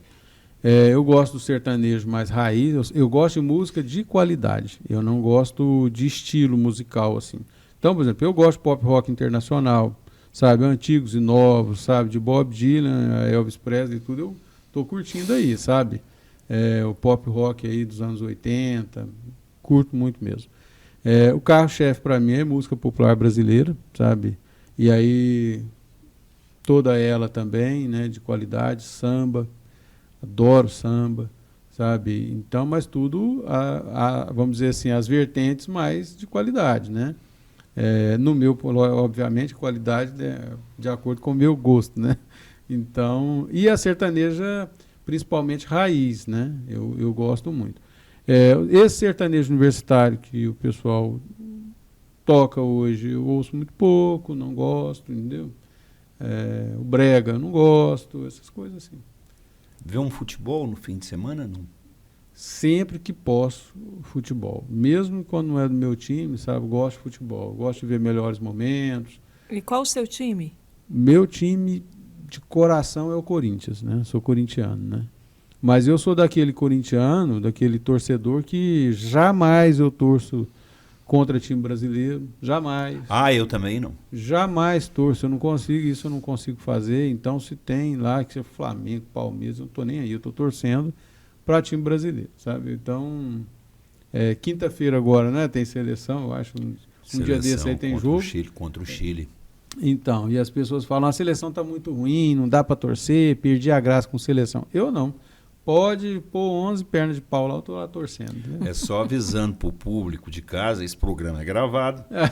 Eu gosto do sertanejo mais raiz. Eu gosto de música de qualidade. Eu não gosto de estilo musical, assim. Então, por exemplo, eu gosto de pop rock internacional, sabe? Antigos e novos, sabe? De Bob Dylan, Elvis Presley e tudo. Eu tô curtindo aí, sabe? O pop rock aí dos anos 80. Curto muito mesmo. O carro-chefe para mim é música popular brasileira, sabe? E aí, toda ela também, né? De qualidade, samba. Adoro samba, sabe? Então, mas tudo, vamos dizer assim, as vertentes mais de qualidade, né? No meu, obviamente, qualidade de acordo com o meu gosto, né? Então, e a sertaneja, principalmente raiz, né? Eu gosto muito. Esse sertanejo universitário que o pessoal toca hoje, eu ouço muito pouco, não gosto, entendeu? O brega, eu não gosto, essas coisas assim. Vê um futebol no fim de semana, não? Sempre que posso, futebol. Mesmo quando não é do meu time, sabe? Gosto de futebol. Gosto de ver melhores momentos. E qual o seu time? Meu time de coração é o Corinthians, né? Sou corintiano, né? Mas eu sou daquele corintiano, daquele torcedor que jamais eu torço contra time brasileiro. Jamais. Ah, eu também não. Jamais torço. Eu não consigo, isso eu não consigo fazer. Então, se tem lá, que seja Flamengo, Palmeiras, eu não tô nem aí. Eu tô torcendo para time brasileiro, sabe? Então, quinta-feira agora, né? Tem seleção, eu acho. Um dia desse aí tem jogo. Contra o Chile. Então, e as pessoas falam, a seleção está muito ruim, não dá para torcer, perdi a graça com seleção. Eu não. Pode pôr 11 pernas de pau lá, eu estou lá torcendo. Entendeu? É só avisando para o público de casa, esse programa é gravado. É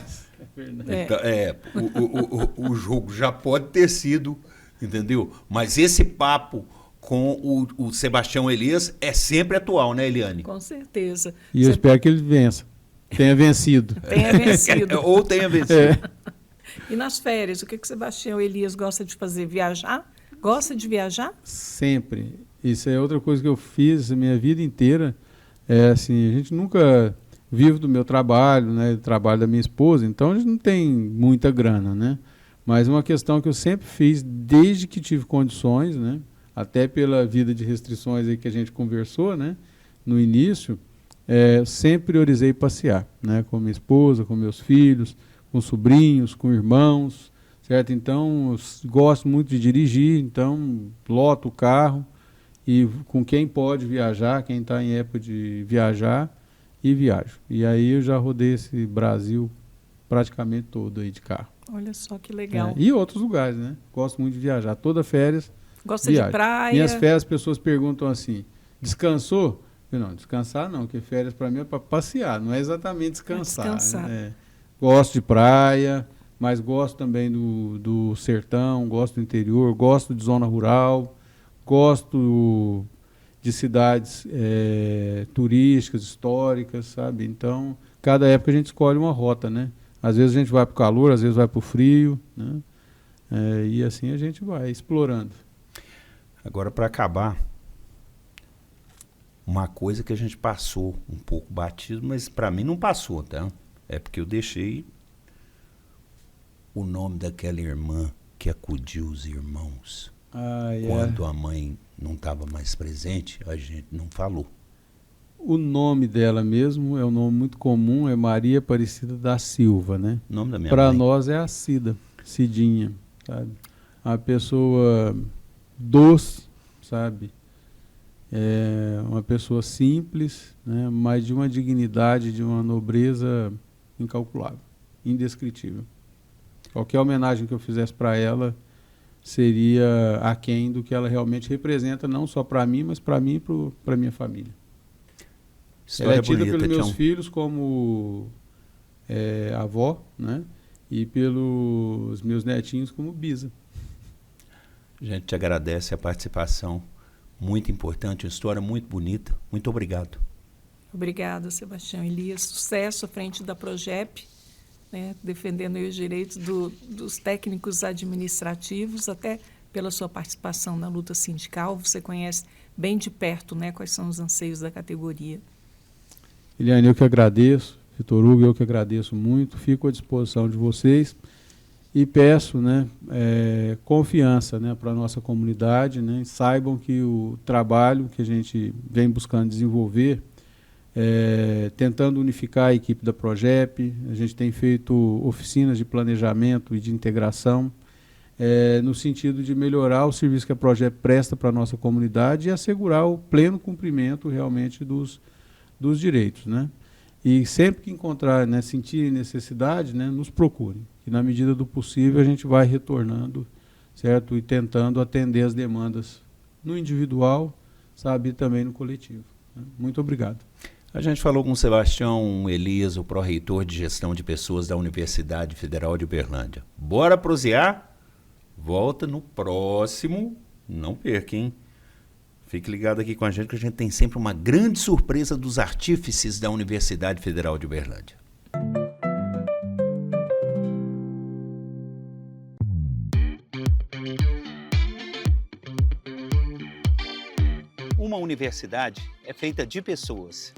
verdade. Então, o jogo já pode ter sido, entendeu? Mas esse papo com o Sebastião Elias é sempre atual, né, Eliane? Com certeza. E eu espero que ele vença. Tenha vencido. Tenha vencido. Ou tenha vencido. E nas férias, o que o Sebastião Elias gosta de fazer? Viajar? Gosta de viajar? Sempre. Isso é outra coisa que eu fiz a minha vida inteira. É assim, a gente nunca vive do meu trabalho, né, do trabalho da minha esposa, então a gente não tem muita grana, né? Mas uma questão que eu sempre fiz desde que tive condições, né, até pela vida de restrições aí que a gente conversou, né, no início, sempre priorizei passear, né, com minha esposa, com meus filhos, com sobrinhos, com irmãos, certo? Então, eu gosto muito de dirigir, então loto o carro e com quem pode viajar, quem está em época de viajar, e viajo. E aí eu já rodei esse Brasil praticamente todo aí de carro. Olha só que legal. E outros lugares, né? Gosto muito de viajar. Toda férias, Gosta viajo. de praia? Minhas férias, as pessoas perguntam assim, descansou? Eu não, descansar não, porque férias para mim é para passear, não é exatamente descansar. Descansar. Né? Gosto de praia, mas gosto também do sertão, gosto do interior, gosto de zona rural, gosto de cidades turísticas, históricas, sabe? Então, cada época a gente escolhe uma rota, né? Às vezes a gente vai para o calor, às vezes vai para o frio, né? E assim a gente vai explorando. Agora, para acabar, uma coisa que a gente passou um pouco batido, mas para mim não passou, tá? É porque eu deixei o nome daquela irmã que acudiu os irmãos. Quando a mãe não estava mais presente, a gente não falou. O nome dela mesmo é um nome muito comum, é Maria Aparecida da Silva, né? O nome da minha Para mãe. nós é a Cida, Cidinha, sabe? Uma pessoa doce, sabe? É uma pessoa simples, né? Mas de uma dignidade, de uma nobreza incalculável, indescritível. Qualquer homenagem que eu fizesse para ela seria aquém do que ela realmente representa, não só para mim, mas para mim e para minha família. História Ela é tida bonita, pelos meus Tião. filhos como avó, né? E pelos meus netinhos como bisa. A gente te agradece a participação, muito importante, uma história muito bonita. Muito obrigado. Obrigada, Sebastião Elias. Sucesso à frente da Progep, né, defendendo aí os direitos dos técnicos administrativos, até pela sua participação na luta sindical. Você conhece bem de perto, né, quais são os anseios da categoria. Eliane, eu que agradeço. Vitor Hugo, eu que agradeço muito. Fico à disposição de vocês e peço, né, confiança, né, para a nossa comunidade, né, saibam que o trabalho que a gente vem buscando desenvolver, tentando unificar a equipe da Progep, a gente tem feito oficinas de planejamento e de integração, no sentido de melhorar o serviço que a Progep presta para a nossa comunidade e assegurar o pleno cumprimento realmente dos direitos, né? E sempre que encontrar, né, sentir necessidade, né, nos procurem. Que na medida do possível a gente vai retornando, certo? E tentando atender as demandas no individual, sabe, e também no coletivo. Né? Muito obrigado. A gente falou com o Sebastião Elias, o pró-reitor de gestão de pessoas da Universidade Federal de Uberlândia. Bora prosear? Volta no próximo. Não perca, hein? Fique ligado aqui com a gente, que a gente tem sempre uma grande surpresa dos artífices da Universidade Federal de Uberlândia. universidade é feita de pessoas.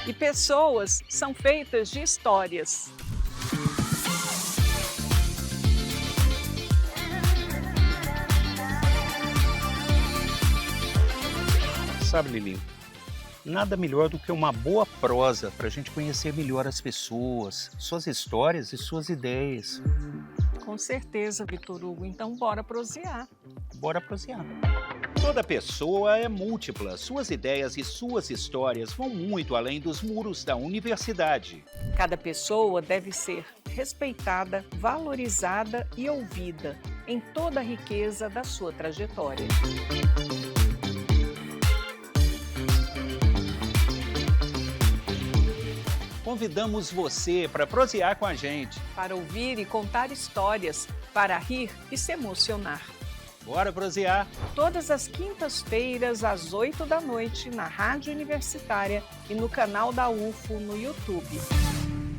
E pessoas são feitas de histórias. Sabe, Lilinho, nada melhor do que uma boa prosa para a gente conhecer melhor as pessoas, suas histórias e suas ideias. Com certeza, Vitor Hugo. Então, bora prosear. Bora prosear. Toda pessoa é múltipla. Suas ideias e suas histórias vão muito além dos muros da universidade. Cada pessoa deve ser respeitada, valorizada e ouvida em toda a riqueza da sua trajetória. Convidamos você para prosear com a gente. Para ouvir e contar histórias, para rir e se emocionar. Bora prosear! Todas as quintas-feiras, às 8 da noite, na Rádio Universitária e no canal da UFO no YouTube.